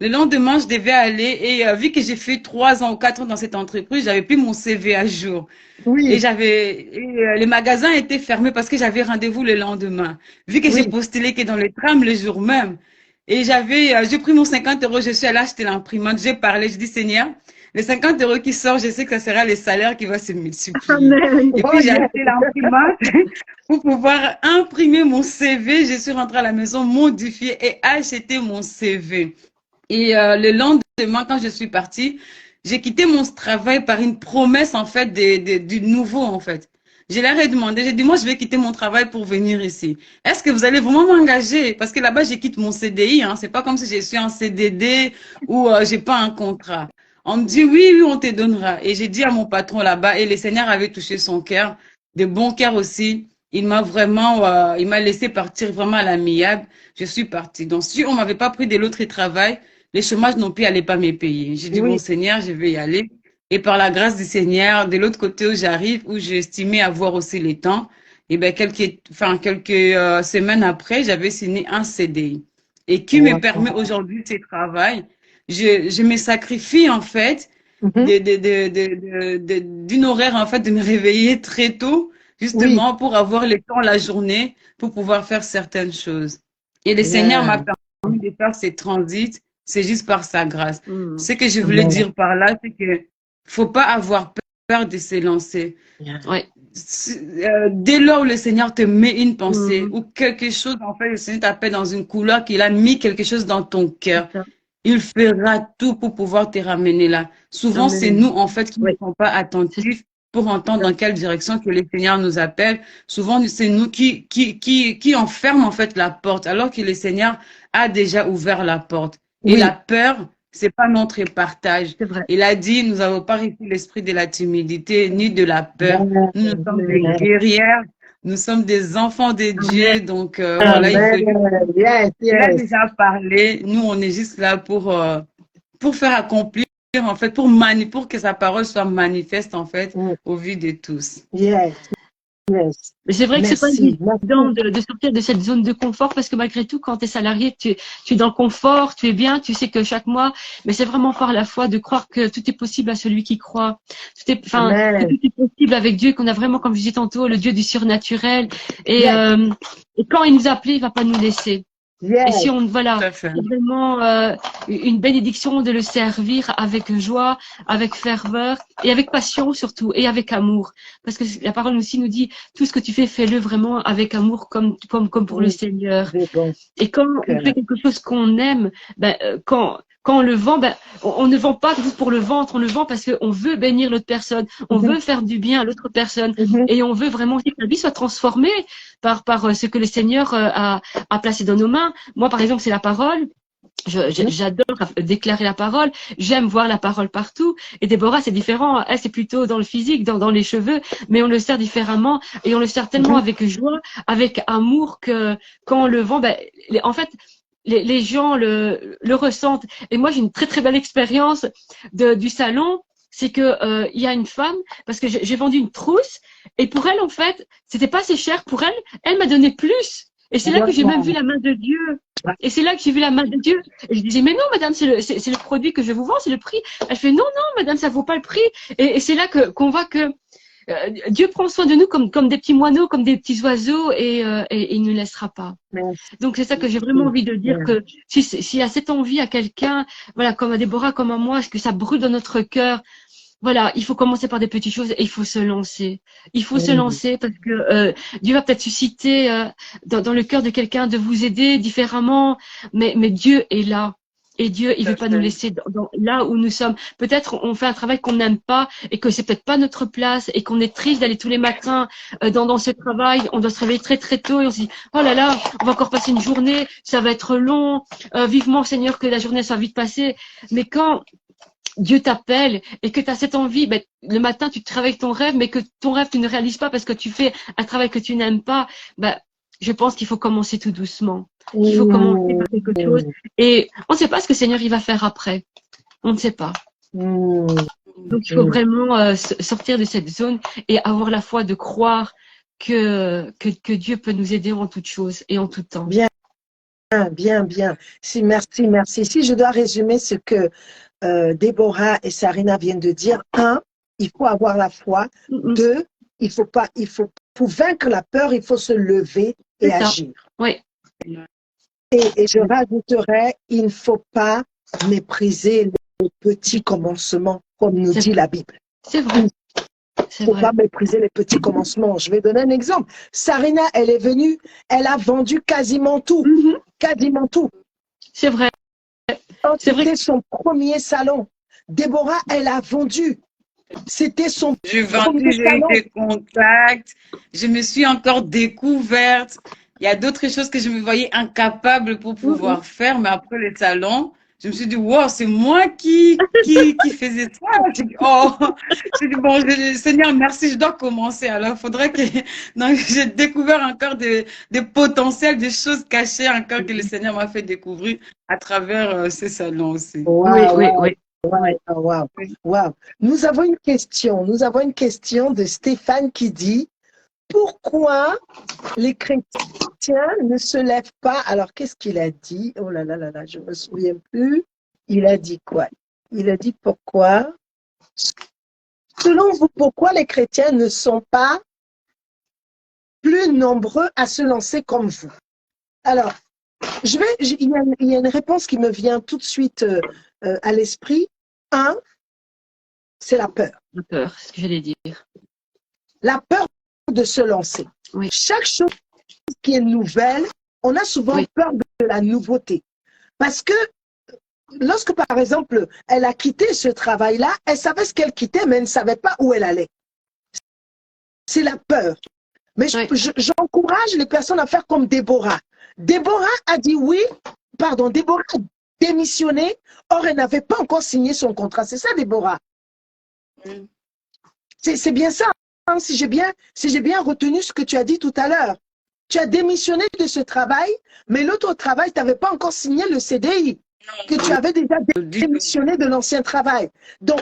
[SPEAKER 3] lendemain, je devais aller. Et vu que j'ai fait 3 ans ou 4 ans dans cette entreprise, j'avais plus mon CV à jour. Et
[SPEAKER 1] Oui,
[SPEAKER 3] les magasins étaient fermés parce que j'avais rendez-vous le lendemain. Vu que j'ai
[SPEAKER 1] oui.
[SPEAKER 3] postulé que dans le tram le jour même. Et j'ai pris mon 50 euros, je suis allée acheter l'imprimante, j'ai parlé, je dis Seigneur, les 50 euros qui sortent, je sais que ça sera les salaires qui vont se multiplier.
[SPEAKER 1] Amen.
[SPEAKER 3] Et
[SPEAKER 1] Oh,
[SPEAKER 3] puis j'ai
[SPEAKER 1] yes.
[SPEAKER 3] acheté l'imprimante pour pouvoir imprimer mon CV. Je suis rentrée à la maison modifier et acheter mon CV. Et le lendemain, quand je suis partie, j'ai quitté mon travail par une promesse, en fait, du nouveau, en fait. Je leur ai demandé, j'ai dit, moi, je vais quitter mon travail pour venir ici. Est-ce que vous allez vraiment m'engager? Parce que là-bas, je quitte mon CDI, hein. C'est pas comme si je suis en CDD ou j'ai pas un contrat. On me dit, oui, oui, on te donnera. Et j'ai dit à mon patron là-bas, et le Seigneur avait touché son cœur, de bon cœur aussi. Il m'a vraiment, il m'a laissé partir vraiment à l'amiable. Je suis partie. Donc, si on m'avait pas pris de l'autre travail, les chômages non plus n'allaient pas me payer. J'ai dit, bon
[SPEAKER 1] Oui.
[SPEAKER 3] Seigneur, je vais y aller. Et par la grâce du Seigneur, de l'autre côté où j'arrive, où j'estimais avoir aussi les temps, et ben quelques semaines après, j'avais signé un CDI. Et qui me permet
[SPEAKER 1] Wow.
[SPEAKER 3] aujourd'hui ce travail. Je me sacrifie en fait
[SPEAKER 1] Mhm.
[SPEAKER 3] d'une horaire en fait de me réveiller très tôt,
[SPEAKER 1] Oui.
[SPEAKER 3] justement pour avoir le temps la journée pour pouvoir faire certaines choses. Et le Seigneur m'a
[SPEAKER 1] Yeah.
[SPEAKER 3] permis de faire ces transits, c'est juste par sa grâce.
[SPEAKER 2] Mm.
[SPEAKER 3] Ce que je voulais
[SPEAKER 1] Amen.
[SPEAKER 3] dire par là, c'est que faut pas avoir peur de se lancer.
[SPEAKER 1] Yeah.
[SPEAKER 2] Ouais.
[SPEAKER 3] Dès lors où le Seigneur te met une pensée
[SPEAKER 2] Mm.
[SPEAKER 3] ou quelque chose, en fait, le Seigneur t'appelle dans une couleur, qu'il a mis quelque chose dans ton
[SPEAKER 2] C'est
[SPEAKER 3] cœur,
[SPEAKER 2] ça.
[SPEAKER 3] il fera tout pour pouvoir te ramener là. Souvent, c'est
[SPEAKER 2] Amen.
[SPEAKER 3] nous, en fait, qui ne
[SPEAKER 2] Oui.
[SPEAKER 3] sommes pas
[SPEAKER 2] C'est
[SPEAKER 3] attentifs pour entendre
[SPEAKER 2] ça.
[SPEAKER 3] dans quelle direction que le Seigneur nous appelle. Souvent, c'est nous qui enferment, en fait, la porte, alors que le Seigneur a déjà ouvert la porte. Et la
[SPEAKER 1] Oui.
[SPEAKER 3] peur, c'est pas notre partage.
[SPEAKER 2] C'est vrai.
[SPEAKER 3] Il a dit, nous n'avons pas reçu l'esprit de la timidité ni de la peur.
[SPEAKER 1] Amen.
[SPEAKER 3] Nous sommes des guerrières, nous sommes des enfants de
[SPEAKER 2] Amen.
[SPEAKER 3] Dieu. Donc, voilà, il faut juste.
[SPEAKER 1] Amen. Yes,
[SPEAKER 3] Il a
[SPEAKER 1] yes.
[SPEAKER 3] déjà parlé. Nous, on est juste là pour faire accomplir, en fait, pour que sa parole soit manifeste, en fait,
[SPEAKER 1] Mm.
[SPEAKER 3] au vu de tous.
[SPEAKER 1] Yes, yes.
[SPEAKER 2] Mais c'est vrai que c'est pas
[SPEAKER 1] Merci.
[SPEAKER 2] évident
[SPEAKER 1] Merci.
[SPEAKER 2] de sortir de cette zone de confort parce que malgré tout, quand tu es salarié, tu es dans le confort, tu es bien, tu sais que chaque mois, mais c'est vraiment par la foi de croire que tout est possible à celui qui croit. Enfin, que
[SPEAKER 1] Amen.
[SPEAKER 2] tout est possible avec Dieu, qu'on a vraiment, comme je disais tantôt, le Dieu du surnaturel.
[SPEAKER 1] Yes,
[SPEAKER 2] Et quand il nous a appelés, il va pas nous laisser. Et si
[SPEAKER 1] yes.
[SPEAKER 2] on, voilà,
[SPEAKER 3] Tout à fait.
[SPEAKER 2] c'est vraiment une bénédiction de le servir avec joie, avec ferveur et avec passion surtout et avec amour. Parce que la parole aussi nous dit, tout ce que tu fais, fais-le vraiment avec amour comme pour le
[SPEAKER 1] Oui,
[SPEAKER 2] Seigneur.
[SPEAKER 1] de bon
[SPEAKER 2] Et quand on
[SPEAKER 1] cœur.
[SPEAKER 2] fait quelque chose qu'on aime, quand on le vend, on ne vend pas juste pour le vendre, on le vend parce qu'on veut bénir l'autre personne, on
[SPEAKER 1] Mhm,
[SPEAKER 2] veut faire du bien à l'autre personne
[SPEAKER 1] mhm,
[SPEAKER 2] et on veut vraiment aussi que la vie soit transformée par ce que le Seigneur a placé dans nos mains. Moi, par exemple, c'est la parole.
[SPEAKER 1] mhm.
[SPEAKER 2] J'adore déclarer la parole. J'aime voir la parole partout. Et Déborah, c'est différent. Elle, c'est plutôt dans le physique, dans les cheveux, mais on le sert différemment et on le sert tellement
[SPEAKER 1] Mhm.
[SPEAKER 2] avec joie, avec amour que quand on le vend, en fait, les gens le ressentent. Et moi, j'ai une très très belle expérience du salon. C'est que il y a une femme parce que j'ai vendu une trousse et pour elle en fait c'était pas assez cher pour elle. Elle m'a donné plus et c'est là que j'ai même vu
[SPEAKER 1] Wow.
[SPEAKER 2] la main de Dieu. Et c'est là que j'ai vu la main de Dieu. Et je disais, mais non, madame, c'est le produit que je vous vends, c'est le prix. Elle fait, non, non, madame, ça vaut pas le prix. Et c'est là qu'on voit que Dieu prend soin de nous comme des petits moineaux, comme des petits oiseaux, et il ne laissera pas.
[SPEAKER 1] Merci.
[SPEAKER 2] Donc c'est ça que j'ai vraiment envie de dire que s'il y a cette envie à quelqu'un, voilà, comme à Déborah, comme à moi, est-ce que ça brûle dans notre cœur, voilà, il faut commencer par des petites choses et il faut se lancer. Il faut se
[SPEAKER 1] Mhm.
[SPEAKER 2] lancer parce que Dieu va peut-être susciter dans le cœur de quelqu'un de vous aider différemment, mais Dieu est là. Et Dieu, il
[SPEAKER 3] Tout
[SPEAKER 2] veut
[SPEAKER 3] à
[SPEAKER 2] pas nous
[SPEAKER 3] fait.
[SPEAKER 2] laisser là où nous sommes. Peut-être on fait un travail qu'on n'aime pas et que c'est peut-être pas notre place et qu'on est triste d'aller tous les matins dans ce travail. On doit se réveiller très très tôt et on se dit oh là là, on va encore passer une journée, ça va être long. Vivement Seigneur que la journée soit vite passée. Mais quand Dieu t'appelle et que tu as cette envie, ben, le matin tu travailles ton rêve, mais que ton rêve tu ne réalises pas parce que tu fais un travail que tu n'aimes pas, ben, je pense qu'il faut commencer tout doucement, qu'il faut commencer par quelque chose et on ne sait pas ce que le Seigneur il va faire après, on ne sait pas. Donc il faut vraiment sortir de cette zone et avoir la foi de croire que Dieu peut nous aider en toutes choses et en tout temps.
[SPEAKER 1] Bien, bien, bien. Si, merci, merci. Si je dois résumer ce que Déborah et Sarina viennent de dire, un, il faut avoir la foi. Deux, pour vaincre la peur, il faut se lever et agir.
[SPEAKER 2] Oui.
[SPEAKER 1] Et je rajouterais, il ne faut pas mépriser les petits commencements, comme nous dit la Bible.
[SPEAKER 2] C'est vrai.
[SPEAKER 1] Il ne faut pas mépriser les petits commencements. Je vais donner un exemple. Sarina, elle est venue, elle a vendu quasiment tout. Quasiment tout.
[SPEAKER 2] C'est vrai.
[SPEAKER 1] C'était son premier salon. Déborah, elle a vendu. C'était son
[SPEAKER 3] premier salon. J'ai eu des contacts. Je me suis encore découverte. Il y a d'autres choses que je me voyais incapable pour pouvoir faire, mais après le salon, je me suis dit, wow, c'est moi qui faisais ça. J'ai dit, oh, bon, Seigneur, merci, je dois commencer. Alors, il faudrait que, donc, j'ai découvert encore des potentiels, des choses cachées encore que le Seigneur m'a fait découvrir à travers ces salons aussi.
[SPEAKER 1] Oui. Wow. Nous avons une question de Stéphane qui dit, pourquoi les chrétiens ne se lèvent pas? Alors, qu'est-ce qu'il a dit? Oh là là là là, je ne me souviens plus. Il a dit quoi? Il a dit pourquoi? Selon vous, pourquoi les chrétiens ne sont pas plus nombreux à se lancer comme vous? Alors, il y a une réponse qui me vient tout de suite à l'esprit. Un, c'est la peur.
[SPEAKER 2] La peur, c'est ce que j'allais dire.
[SPEAKER 1] La peur de se lancer.
[SPEAKER 2] Oui.
[SPEAKER 1] Chaque chose qui est nouvelle, on a souvent peur de la nouveauté. Parce que lorsque, par exemple, elle a quitté ce travail-là, elle savait ce qu'elle quittait, mais elle ne savait pas où elle allait. C'est la peur. Mais j'encourage les personnes à faire comme Déborah. Déborah a dit Déborah a démissionné, or elle n'avait pas encore signé son contrat. C'est ça, Déborah. C'est bien ça. Si j'ai bien retenu ce que tu as dit tout à l'heure. Tu as démissionné de ce travail, mais l'autre travail, tu n'avais pas encore signé le CDI, que tu avais déjà démissionné de l'ancien travail. Donc,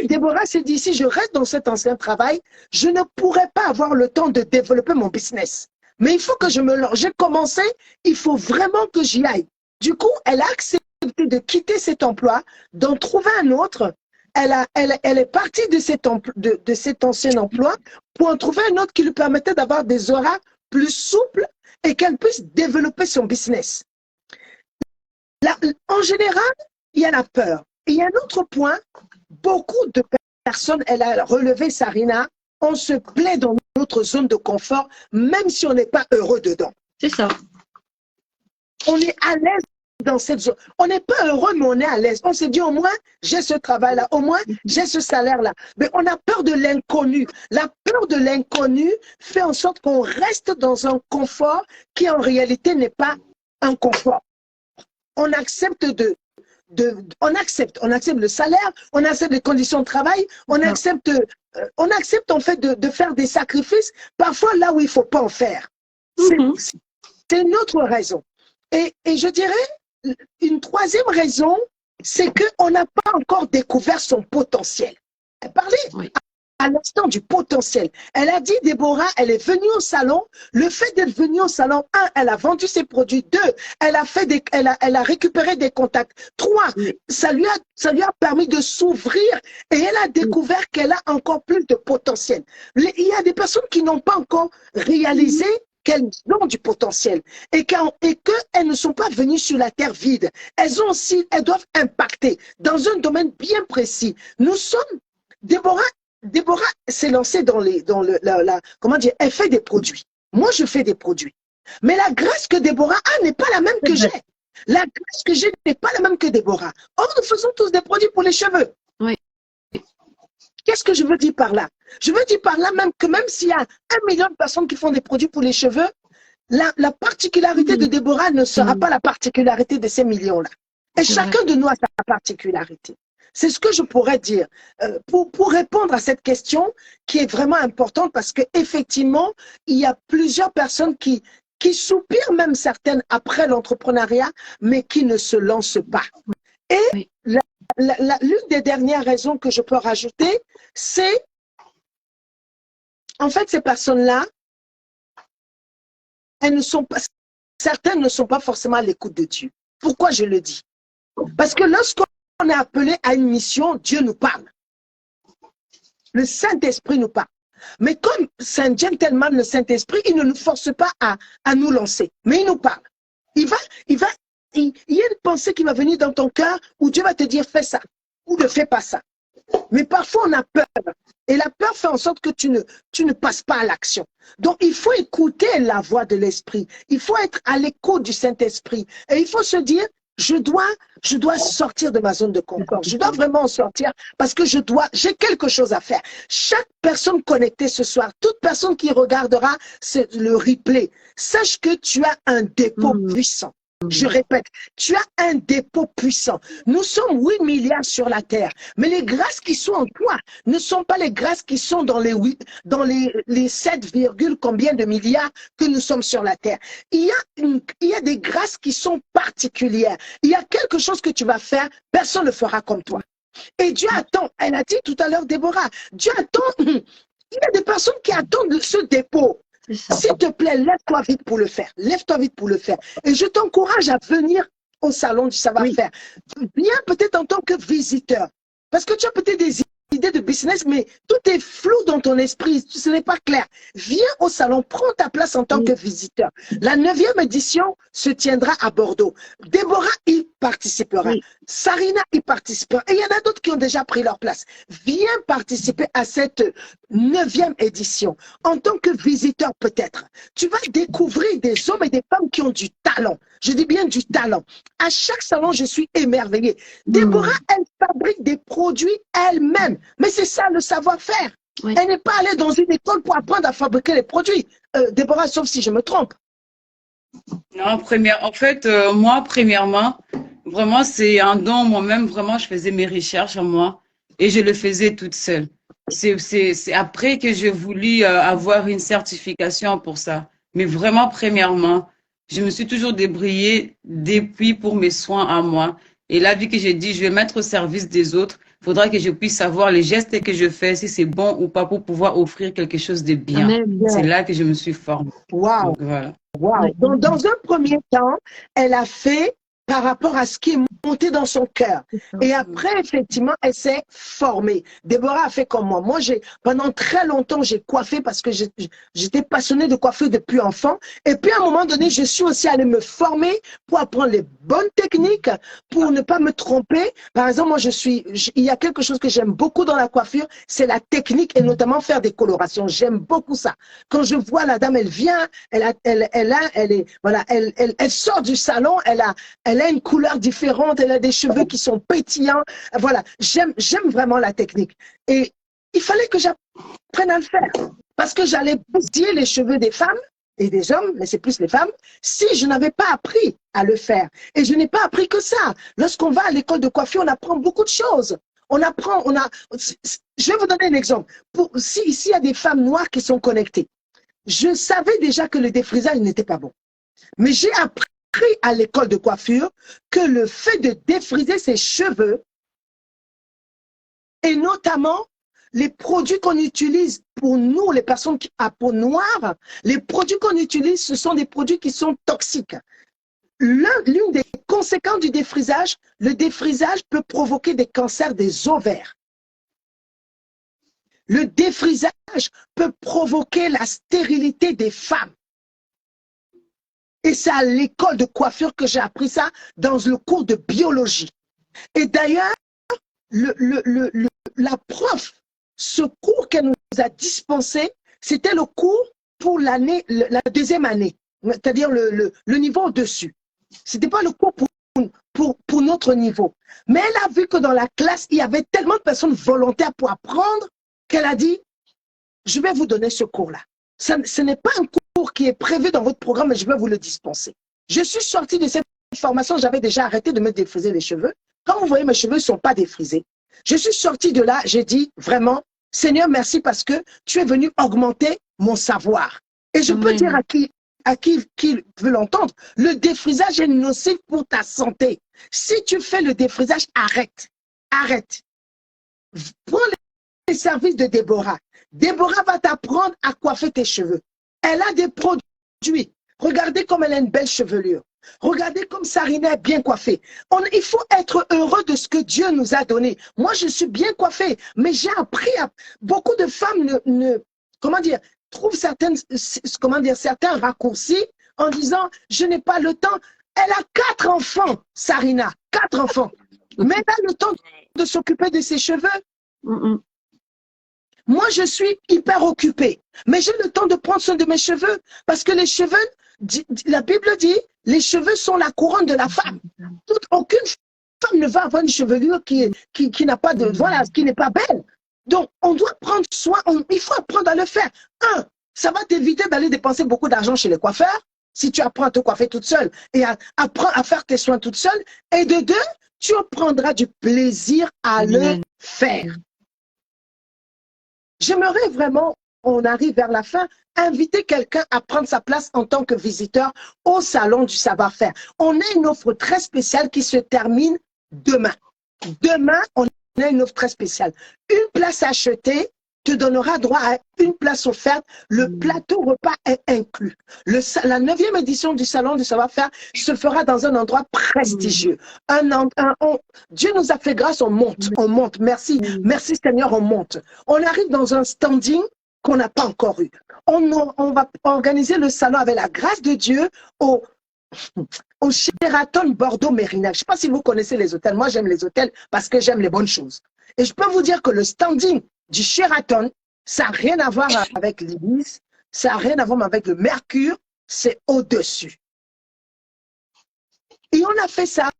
[SPEAKER 1] Déborah s'est dit, si je reste dans cet ancien travail, je ne pourrai pas avoir le temps de développer mon business. Mais il faut que je me lance. J'ai commencé, il faut vraiment que j'y aille. Du coup, elle a accepté de quitter cet emploi, d'en trouver un autre. Elle est partie de cet ancien emploi pour en trouver un autre qui lui permettait d'avoir des horaires plus souples et qu'elle puisse développer son business. En général, il y a la peur. Et il y a un autre point, beaucoup de personnes, elle a relevé Sarina, on se plaît dans notre zone de confort, même si on n'est pas heureux dedans.
[SPEAKER 2] C'est ça.
[SPEAKER 1] On est à l'aise dans cette zone. On n'est pas heureux, mais on est à l'aise. On se dit, au moins, j'ai ce travail-là, au moins, j'ai ce salaire-là. Mais on a peur de l'inconnu. La peur de l'inconnu fait en sorte qu'on reste dans un confort qui, en réalité, n'est pas un confort. On accepte on accepte le salaire, on accepte les conditions de travail, on accepte en fait de faire des sacrifices, parfois là où il ne faut pas en faire. C'est une autre raison. Et je dirais, une troisième raison, c'est qu'on n'a pas encore découvert son potentiel. Elle parlait à l'instant du potentiel. Elle a dit, Déborah, elle est venue au salon. Le fait d'être venue au salon, elle a vendu ses produits. 2, elle a récupéré des contacts. 3, ça lui a permis de s'ouvrir et elle a découvert qu'elle a encore plus de potentiel. Il y a des personnes qui n'ont pas encore réalisé qu'elles ont du potentiel et qu'elles ne sont pas venues sur la terre vide. Elles doivent impacter dans un domaine bien précis. Déborah s'est lancée comment dire, elle fait des produits. Moi, je fais des produits. Mais la grâce que Déborah a n'est pas la même que j'ai. La grâce que j'ai n'est pas la même que Déborah. Or, nous faisons tous des produits pour les cheveux.
[SPEAKER 2] Oui.
[SPEAKER 1] Qu'est-ce que je veux dire par là? Je veux dire par là même s'il y a 1 million de personnes qui font des produits pour les cheveux, la particularité de Déborah ne sera pas la particularité de ces millions-là. Et chacun de nous a sa particularité. C'est ce que je pourrais dire pour répondre à cette question qui est vraiment importante parce qu'effectivement, il y a plusieurs personnes qui soupirent, même certaines après l'entrepreneuriat, mais qui ne se lancent pas. Et
[SPEAKER 2] Oui.
[SPEAKER 1] l'une des dernières raisons que je peux rajouter, c'est en fait ces personnes-là, elles ne sont pas, certaines ne sont pas forcément à l'écoute de Dieu. Pourquoi je le dis? Parce que lorsqu'on est appelé à une mission, Dieu nous parle. Le Saint-Esprit nous parle. Mais comme c'est un gentleman, le Saint-Esprit, il ne nous force pas à nous lancer. Mais il nous parle. Il y a une pensée qui va venir dans ton cœur où Dieu va te dire fais ça ou ne fais pas ça. Mais parfois on a peur. Et la peur fait en sorte que tu ne passes pas à l'action. Donc il faut écouter la voix de l'Esprit. Il faut être à l'écoute du Saint-Esprit. Et il faut se dire, je dois sortir de ma zone de confort. Je dois vraiment en sortir parce que j'ai quelque chose à faire. Chaque personne connectée ce soir, toute personne qui regardera le replay, sache que tu as un dépôt puissant. Je répète, tu as un dépôt puissant. Nous sommes 8 milliards sur la terre, mais les grâces qui sont en toi ne sont pas les grâces qui sont dans les 7, combien de milliards que nous sommes sur la terre. Il y a des grâces qui sont particulières. Il y a quelque chose que tu vas faire, personne ne fera comme toi. Et Dieu attend, elle a dit tout à l'heure, Déborah, Dieu attend, il y a des personnes qui attendent ce dépôt. S'il te plaît, lève-toi vite pour le faire. Lève-toi vite pour le faire. Et je t'encourage à venir au salon du savoir-faire. Viens peut-être en tant que visiteur. Parce que tu as peut-être des idées de business, mais tout est flou dans ton esprit. Ce n'est pas clair. Viens au salon, prends ta place en tant que visiteur. La 9e édition se tiendra à Bordeaux. Déborah y participera. Sarina y participera. Et il y en a d'autres qui ont déjà pris leur place. Viens participer à cette 9e édition. En tant que visiteur peut-être, tu vas découvrir des hommes et des femmes qui ont du talent. Je dis bien du talent. À chaque salon, je suis émerveillée. Déborah, elle fabrique des produits elle-même. Mais c'est ça le savoir-faire.
[SPEAKER 2] Oui.
[SPEAKER 1] Elle n'est pas allée dans une école pour apprendre à fabriquer les produits. Déborah, sauf si je me trompe.
[SPEAKER 3] Non, moi, premièrement, vraiment, c'est un don. Moi-même, vraiment, je faisais mes recherches en moi et je le faisais toute seule. C'est après que j'ai voulu avoir une certification pour ça. Mais vraiment, premièrement, je me suis toujours débrouillée depuis pour mes soins à moi. Et là, vu que j'ai dit, je vais mettre au service des autres, il faudra que je puisse savoir les gestes que je fais, si c'est bon ou pas, pour pouvoir offrir quelque chose de bien.
[SPEAKER 2] Amen.
[SPEAKER 3] C'est là que je me suis formée.
[SPEAKER 1] Waouh!
[SPEAKER 3] Donc, voilà.
[SPEAKER 1] Wow. Dans un premier temps, elle a fait par rapport à ce qui est monté dans son cœur. Et après, effectivement, elle s'est formée. Déborah a fait comme moi. Moi, pendant très longtemps, j'ai coiffé parce que j'étais passionnée de coiffer depuis enfant. Et puis, à un moment donné, je suis aussi allée me former pour apprendre les bonnes techniques, pour ne pas me tromper. Par exemple, moi, il y a quelque chose que j'aime beaucoup dans la coiffure, c'est la technique et notamment faire des colorations. J'aime beaucoup ça. Quand je vois la dame, elle vient, elle sort du salon, elle a une couleur différente, elle a des cheveux qui sont pétillants. Voilà, j'aime vraiment la technique. Et il fallait que j'apprenne à le faire. Parce que j'allais bousiller les cheveux des femmes et des hommes, mais c'est plus les femmes, si je n'avais pas appris à le faire. Et je n'ai pas appris que ça. Lorsqu'on va à l'école de coiffure, on apprend beaucoup de choses. Je vais vous donner un exemple. S'il y a des femmes noires qui sont connectées, je savais déjà que le défrisage n'était pas bon. Mais j'ai appris à l'école de coiffure que le fait de défriser ses cheveux et notamment les produits qu'on utilise pour nous, les personnes à peau noire, les produits qu'on utilise, ce sont des produits qui sont toxiques. L'une des conséquences du défrisage, le défrisage peut provoquer des cancers des ovaires. Le défrisage peut provoquer la stérilité des femmes. Et c'est à l'école de coiffure que j'ai appris ça dans le cours de biologie. Et d'ailleurs, la prof, ce cours qu'elle nous a dispensé, c'était le cours pour la 2e année, c'est-à-dire le niveau au-dessus. Ce n'était pas le cours pour notre niveau. Mais elle a vu que dans la classe, il y avait tellement de personnes volontaires pour apprendre qu'elle a dit, je vais vous donner ce cours-là. Ce n'est pas un cours qui est prévu dans votre programme, mais je vais vous le dispenser. Je suis sortie de cette formation, j'avais déjà arrêté de me défriser les cheveux. Quand vous voyez, mes cheveux ne sont pas défrisés. Je suis sortie de là, j'ai dit vraiment, Seigneur, merci parce que tu es venu augmenter mon savoir. Et je peux dire qui veut l'entendre, le défrisage est nocif pour ta santé. Si tu fais le défrisage, arrête. Arrête. Prends les services de Déborah. Déborah va t'apprendre à coiffer tes cheveux. Elle a des produits. Regardez comme elle a une belle chevelure. Regardez comme Sarina est bien coiffée. Il faut être heureux de ce que Dieu nous a donné. Moi, je suis bien coiffée, mais j'ai appris à... Beaucoup de femmes comment dire, trouvent certains raccourcis en disant, je n'ai pas le temps. Elle a 4 enfants, Sarina, 4 enfants. Mais elle a le temps de s'occuper de ses cheveux. Moi, je suis hyper occupée, mais j'ai le temps de prendre soin de mes cheveux parce que les cheveux, la Bible dit, les cheveux sont la couronne de la femme. Aucune femme ne va avoir une chevelure qui n'a pas de, voilà, qui n'est pas belle. Donc, on doit prendre soin, il faut apprendre à le faire. Ça va t'éviter d'aller dépenser beaucoup d'argent chez les coiffeurs si tu apprends à te coiffer toute seule et apprends à faire tes soins toute seule. Et de 2, tu prendras du plaisir à le faire. J'aimerais vraiment, on arrive vers la fin, inviter quelqu'un à prendre sa place en tant que visiteur au Salon du Savoir-faire. On a une offre très spéciale qui se termine demain. Demain, on a une offre très spéciale. Une place achetée te donnera droit à une place offerte. Le plateau repas est inclus. La 9e édition du Salon du Savoir-faire se fera dans un endroit prestigieux. Dieu nous a fait grâce, on monte, on monte. Merci, merci Seigneur, on monte. On arrive dans un standing qu'on n'a pas encore eu. On va organiser le salon avec la grâce de Dieu au Sheraton Bordeaux-Mérinac. Je ne sais pas si vous connaissez les hôtels. Moi, j'aime les hôtels parce que j'aime les bonnes choses. Et je peux vous dire que le standing du Sheraton, ça n'a rien à voir avec l'Ibis, ça n'a rien à voir avec le Mercure, c'est au-dessus. Et on a fait ça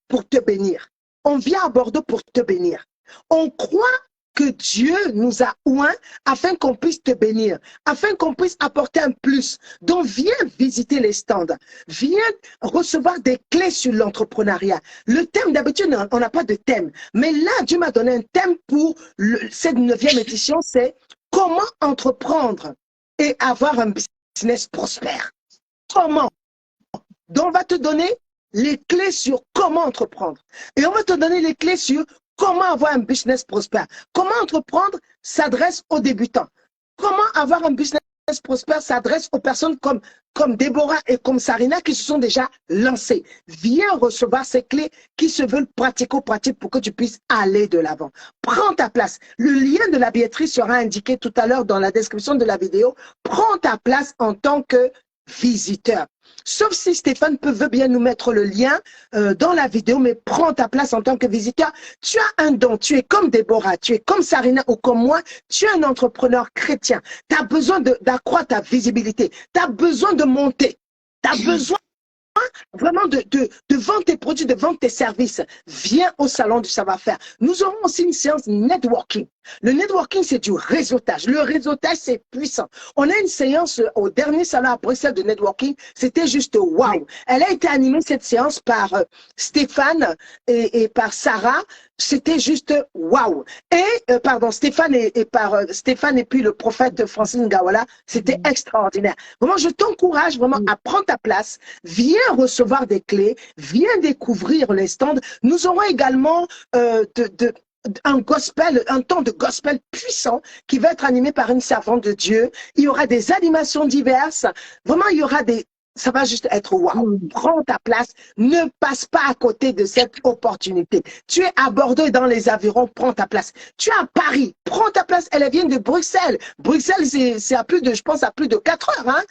[SPEAKER 1] pour te bénir. On vient à Bordeaux pour te bénir. On croit que Dieu nous a oints afin qu'on puisse te bénir, afin qu'on puisse apporter un plus. Donc, viens visiter les stands. Viens recevoir des clés sur l'entrepreneuriat. Le thème, d'habitude, on n'a pas de thème. Mais là, Dieu m'a donné un thème pour cette 9e édition, c'est comment entreprendre et avoir un business prospère. Comment? Donc, on va te donner les clés sur comment entreprendre. Et on va te donner les clés sur comment avoir un business prospère. Comment entreprendre s'adresse aux débutants. Comment avoir un business prospère s'adresse aux personnes comme Déborah et comme Sarina qui se sont déjà lancées. Viens recevoir ces clés qui se veulent pratico-pratiques pour que tu puisses aller de l'avant. Prends ta place. Le lien de la billetterie sera indiqué tout à l'heure dans la description de la vidéo. Prends ta place en tant que visiteur. Sauf si Stéphane veut bien nous mettre le lien dans la vidéo, mais prends ta place en tant que visiteur. Tu as un don, tu es comme Déborah, tu es comme Sarina ou comme moi, tu es un entrepreneur chrétien. Tu as besoin d'accroître ta visibilité, tu as besoin de monter, tu as besoin vraiment de vendre tes produits, de vendre tes services. Viens au Salon du Savoir-faire. Nous aurons aussi une séance networking. Le networking, c'est du réseautage. Le réseautage, c'est puissant. On a une séance au dernier salon à Bruxelles de networking. C'était juste waouh. Elle a été animée, cette séance, par Stéphane et par Sarah. C'était juste waouh. Et, pardon, Stéphane et puis le prophète Francine Ngawala. C'était extraordinaire. Vraiment, je t'encourage vraiment à prendre ta place. Viens recevoir des clés. Viens découvrir les stands. Nous aurons également un temps de gospel puissant qui va être animé par une servante de Dieu. Il y aura des animations diverses. Vraiment, ça va juste être waouh. Prends ta place. Ne passe pas à côté de cette opportunité. Tu es à Bordeaux et dans les environs, prends ta place. Tu es à Paris, prends ta place. Elle vient de Bruxelles. Bruxelles, c'est à plus de, je pense, à plus de 4 heures,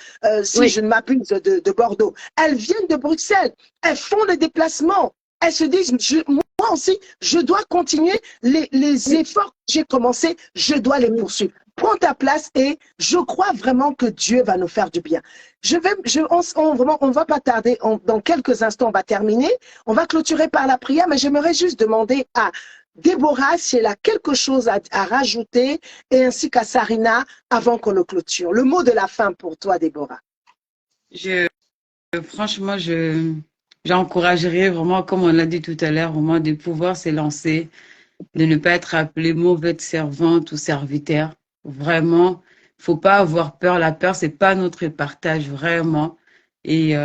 [SPEAKER 1] si je ne m'abuse de Bordeaux. Elles viennent de Bruxelles. Elles font le déplacement. Elles se disent, moi aussi, je dois continuer les efforts que j'ai commencés, je dois les poursuivre. Prends ta place et je crois vraiment que Dieu va nous faire du bien. On va pas tarder, dans quelques instants, on va terminer. On va clôturer par la prière, mais j'aimerais juste demander à Déborah si elle a quelque chose à rajouter et ainsi qu'à Sarina avant qu'on le clôture. Le mot de la fin pour toi, Déborah.
[SPEAKER 3] Franchement, j'encouragerais vraiment, comme on l'a dit tout à l'heure, vraiment de pouvoir se lancer, de ne pas être appelée mauvaise servante ou serviteur. Vraiment, faut pas avoir peur. La peur, c'est pas notre partage, vraiment. Et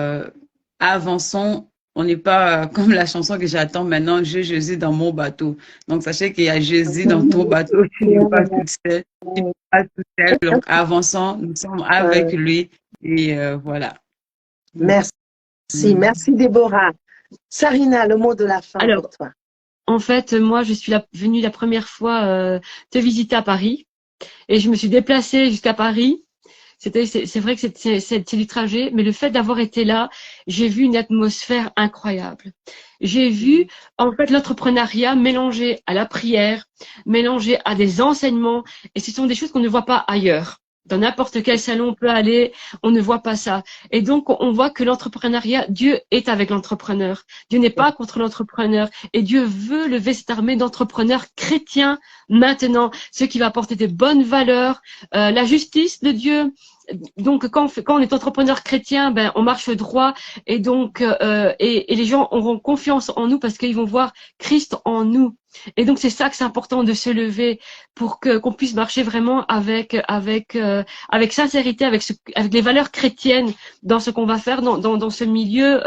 [SPEAKER 3] avançons. On n'est pas comme la chanson que j'attends maintenant, je Jésus dans mon bateau. Donc, sachez qu'il y a Jésus dans ton bateau. Tu n'es pas toute seule. Tu n'es pas toute seule. Donc, avançons. Nous sommes avec lui. Et voilà.
[SPEAKER 1] Merci, merci Déborah. Sarina, le mot de la fin
[SPEAKER 2] Alors,
[SPEAKER 1] pour toi.
[SPEAKER 2] en fait, moi, je suis venue la première fois te visiter à Paris et je me suis déplacée jusqu'à Paris. C'est vrai que c'est du trajet, mais le fait d'avoir été là, j'ai vu une atmosphère incroyable. J'ai vu, en fait, l'entrepreneuriat mélangé à la prière, mélangé à des enseignements, et ce sont des choses qu'on ne voit pas ailleurs. Dans n'importe quel salon on peut aller, on ne voit pas ça. Et donc, on voit que l'entrepreneuriat, Dieu est avec l'entrepreneur. Dieu n'est pas contre l'entrepreneur. Et Dieu veut lever cette armée d'entrepreneurs chrétiens maintenant, ceux qui vont apporter des bonnes valeurs, la justice de Dieu. Donc, quand on est entrepreneur chrétien, ben, on marche droit et donc, et les gens auront confiance en nous parce qu'ils vont voir Christ en nous. Et donc, c'est ça que c'est important de se lever pour qu'on puisse marcher vraiment avec sincérité, avec les valeurs chrétiennes dans ce qu'on va faire dans ce milieu,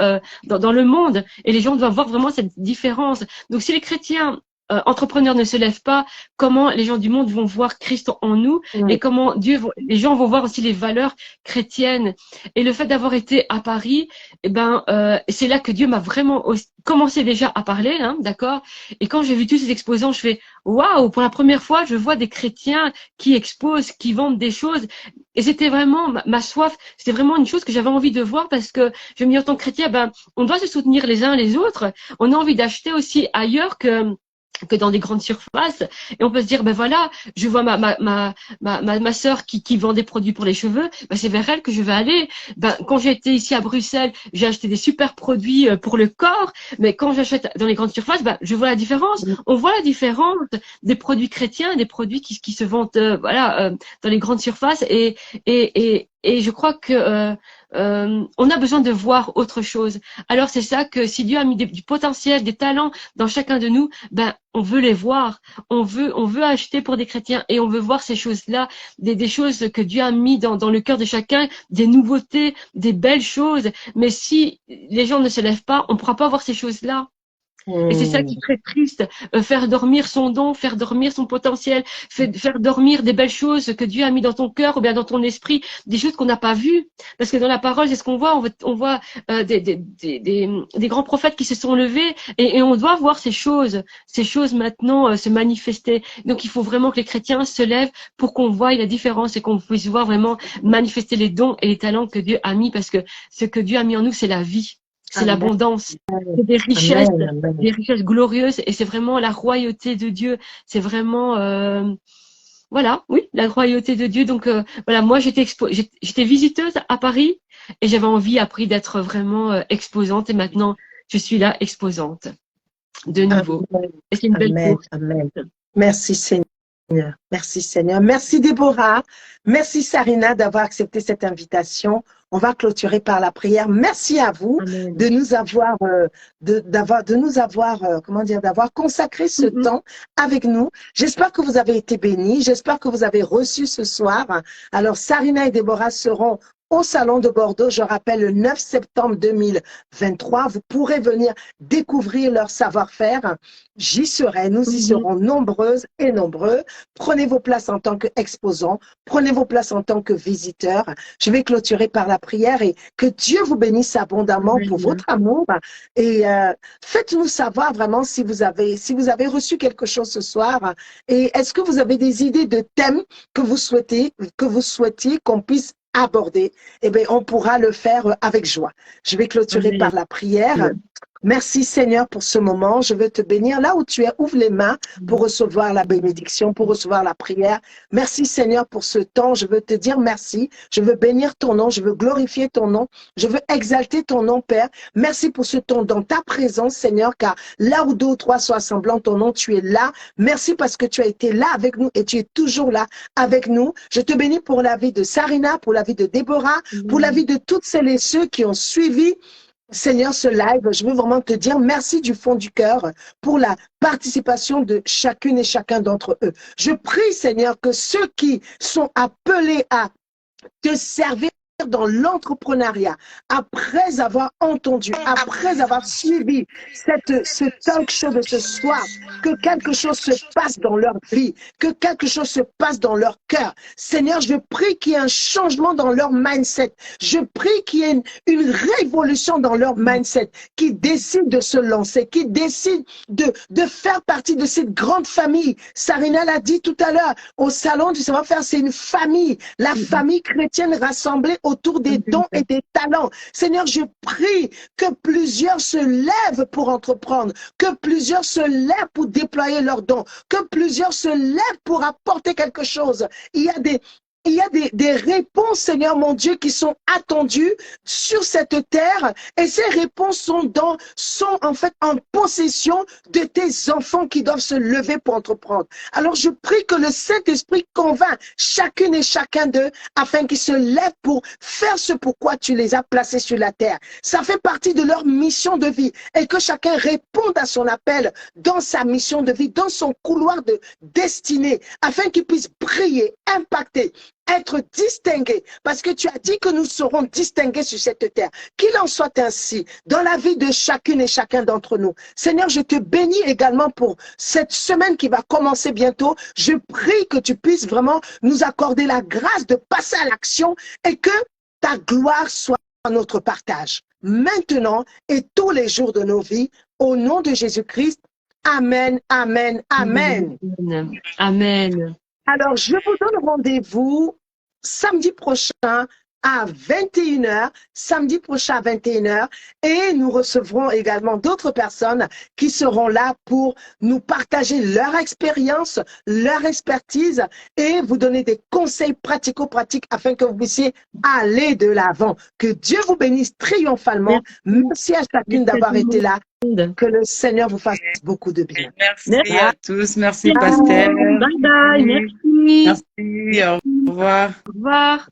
[SPEAKER 2] dans le monde. Et les gens doivent voir vraiment cette différence. Donc, si les chrétiens entrepreneurs ne se lèvent pas, comment les gens du monde vont voir Christ en nous et comment les gens vont voir aussi les valeurs chrétiennes. Et le fait d'avoir été à Paris, eh ben, c'est là que Dieu m'a vraiment commencé déjà à parler, hein, d'accord. Et quand j'ai vu tous ces exposants, je fais waouh, pour la première fois, je vois des chrétiens qui exposent, qui vendent des choses. Et c'était vraiment ma soif, c'était vraiment une chose que j'avais envie de voir parce que je me dis en tant que chrétien, ben, on doit se soutenir les uns les autres. On a envie d'acheter aussi ailleurs que dans des grandes surfaces, et on peut se dire ben voilà, je vois ma sœur qui vend des produits pour les cheveux, ben c'est vers elle que je vais aller. Ben quand j'ai été ici à Bruxelles, j'ai acheté des super produits pour le corps, mais quand j'achète dans les grandes surfaces, ben je vois la différence. On voit la différence des produits chrétiens, des produits qui se vendent dans les grandes surfaces, et je crois que on a besoin de voir autre chose. Alors c'est ça que si Dieu a mis du potentiel, des talents dans chacun de nous, ben on veut les voir, on veut acheter pour des chrétiens et on veut voir ces choses-là, des choses que Dieu a mis dans le cœur de chacun, des nouveautés, des belles choses. Mais si les gens ne se lèvent pas, on ne pourra pas voir ces choses-là. Et c'est ça qui est très triste, faire dormir son don, faire dormir son potentiel, faire dormir des belles choses que Dieu a mis dans ton cœur ou bien dans ton esprit, des choses qu'on n'a pas vues. Parce que dans la parole, c'est ce qu'on voit, on voit des grands prophètes qui se sont levés et on doit voir ces choses maintenant se manifester. Donc il faut vraiment que les chrétiens se lèvent pour qu'on voie la différence et qu'on puisse voir vraiment manifester les dons et les talents que Dieu a mis, parce que ce que Dieu a mis en nous, c'est la vie. C'est l'abondance, c'est des richesses, des richesses glorieuses, et c'est vraiment la royauté de Dieu. C'est vraiment, voilà, oui, la royauté de Dieu. Donc voilà, moi j'étais visiteuse à Paris et j'avais envie après d'être vraiment exposante, et maintenant je suis là exposante de nouveau. Et c'est une belle course.
[SPEAKER 1] Amen. Merci Seigneur. Merci Seigneur. Merci Déborah. Merci Sarina d'avoir accepté cette invitation. On va clôturer par la prière. Merci à vous de nous avoir, d'avoir consacré ce temps avec nous. J'espère que vous avez été bénis. J'espère que vous avez reçu ce soir. Alors Sarina et Déborah seront au Salon de Bordeaux, je rappelle, le 9 septembre 2023. Vous pourrez venir découvrir leur savoir-faire. J'y serai, nous y serons nombreuses et nombreux. Prenez vos places en tant qu'exposants, prenez vos places en tant que visiteurs. Je vais clôturer par la prière et que Dieu vous bénisse abondamment pour votre amour. Et faites-nous savoir vraiment si vous avez reçu quelque chose ce soir. Et est-ce que vous avez des idées de thèmes que vous souhaitiez qu'on puisse aborder? Eh bien, on pourra le faire avec joie. Je vais clôturer par la prière. Merci Seigneur pour ce moment. Je veux te bénir là où tu es. Ouvre les mains pour recevoir la bénédiction, pour recevoir la prière. Merci Seigneur pour ce temps. Je veux te dire merci. Je veux bénir ton nom. Je veux glorifier ton nom. Je veux exalter ton nom, Père. Merci pour ce temps dans ta présence, Seigneur, car là où deux ou trois sont assemblés en ton nom, tu es là. Merci parce que tu as été là avec nous et tu es toujours là avec nous. Je te bénis pour la vie de Sarina, pour la vie de Déborah, pour la vie de toutes celles et ceux qui ont suivi
[SPEAKER 4] Seigneur, ce live, je veux vraiment te dire merci du fond du cœur pour la participation de chacune et chacun d'entre eux. Je prie, Seigneur, que ceux qui sont appelés à te servir dans l'entrepreneuriat, après avoir entendu, après avoir suivi ce talk show de ce soir, que quelque chose se passe dans leur vie, que quelque chose se passe dans leur cœur. Seigneur, je prie qu'il y ait un changement dans leur mindset. Je prie qu'il y ait une révolution dans leur mindset, qui décident de se lancer, qui décident de faire partie de cette grande famille. Sarina l'a dit tout à l'heure, au salon du savoir-faire, c'est une famille, la famille chrétienne rassemblée autour des dons et des talents. Seigneur, je prie que plusieurs se lèvent pour entreprendre, que plusieurs se lèvent pour déployer leurs dons, que plusieurs se lèvent pour apporter quelque chose. Il y a des réponses, Seigneur mon Dieu, qui sont attendues sur cette terre, et ces réponses sont en fait en possession de tes enfants qui doivent se lever pour entreprendre. Alors je prie que le Saint-Esprit convainc chacune et chacun d'eux afin qu'ils se lèvent pour faire ce pourquoi tu les as placés sur la terre. Ça fait partie de leur mission de vie, et que chacun réponde à son appel dans sa mission de vie, dans son couloir de destinée, afin qu'il puisse briller, impacter, être distingué, parce que tu as dit que nous serons distingués sur cette terre. Qu'il en soit ainsi dans la vie de chacune et chacun d'entre nous. Seigneur, je te bénis également pour cette semaine qui va commencer bientôt. Je prie que tu puisses vraiment nous accorder la grâce de passer à l'action, et que ta gloire soit notre partage, maintenant et tous les jours de nos vies, au nom de Jésus-Christ. Amen, amen, amen.
[SPEAKER 2] Amen.
[SPEAKER 4] Alors, je vous donne rendez-vous samedi prochain à 21h, samedi prochain à 21h, et nous recevrons également d'autres personnes qui seront là pour nous partager leur expérience, leur expertise, et vous donner des conseils pratico-pratiques afin que vous puissiez aller de l'avant. Que Dieu vous bénisse triomphalement. Merci à chacune d'avoir été là. Que le Seigneur vous fasse beaucoup de bien.
[SPEAKER 3] Merci à tous. Merci, Pasteur.
[SPEAKER 2] Bye bye. Merci.
[SPEAKER 3] Merci. Au revoir.
[SPEAKER 2] Au revoir.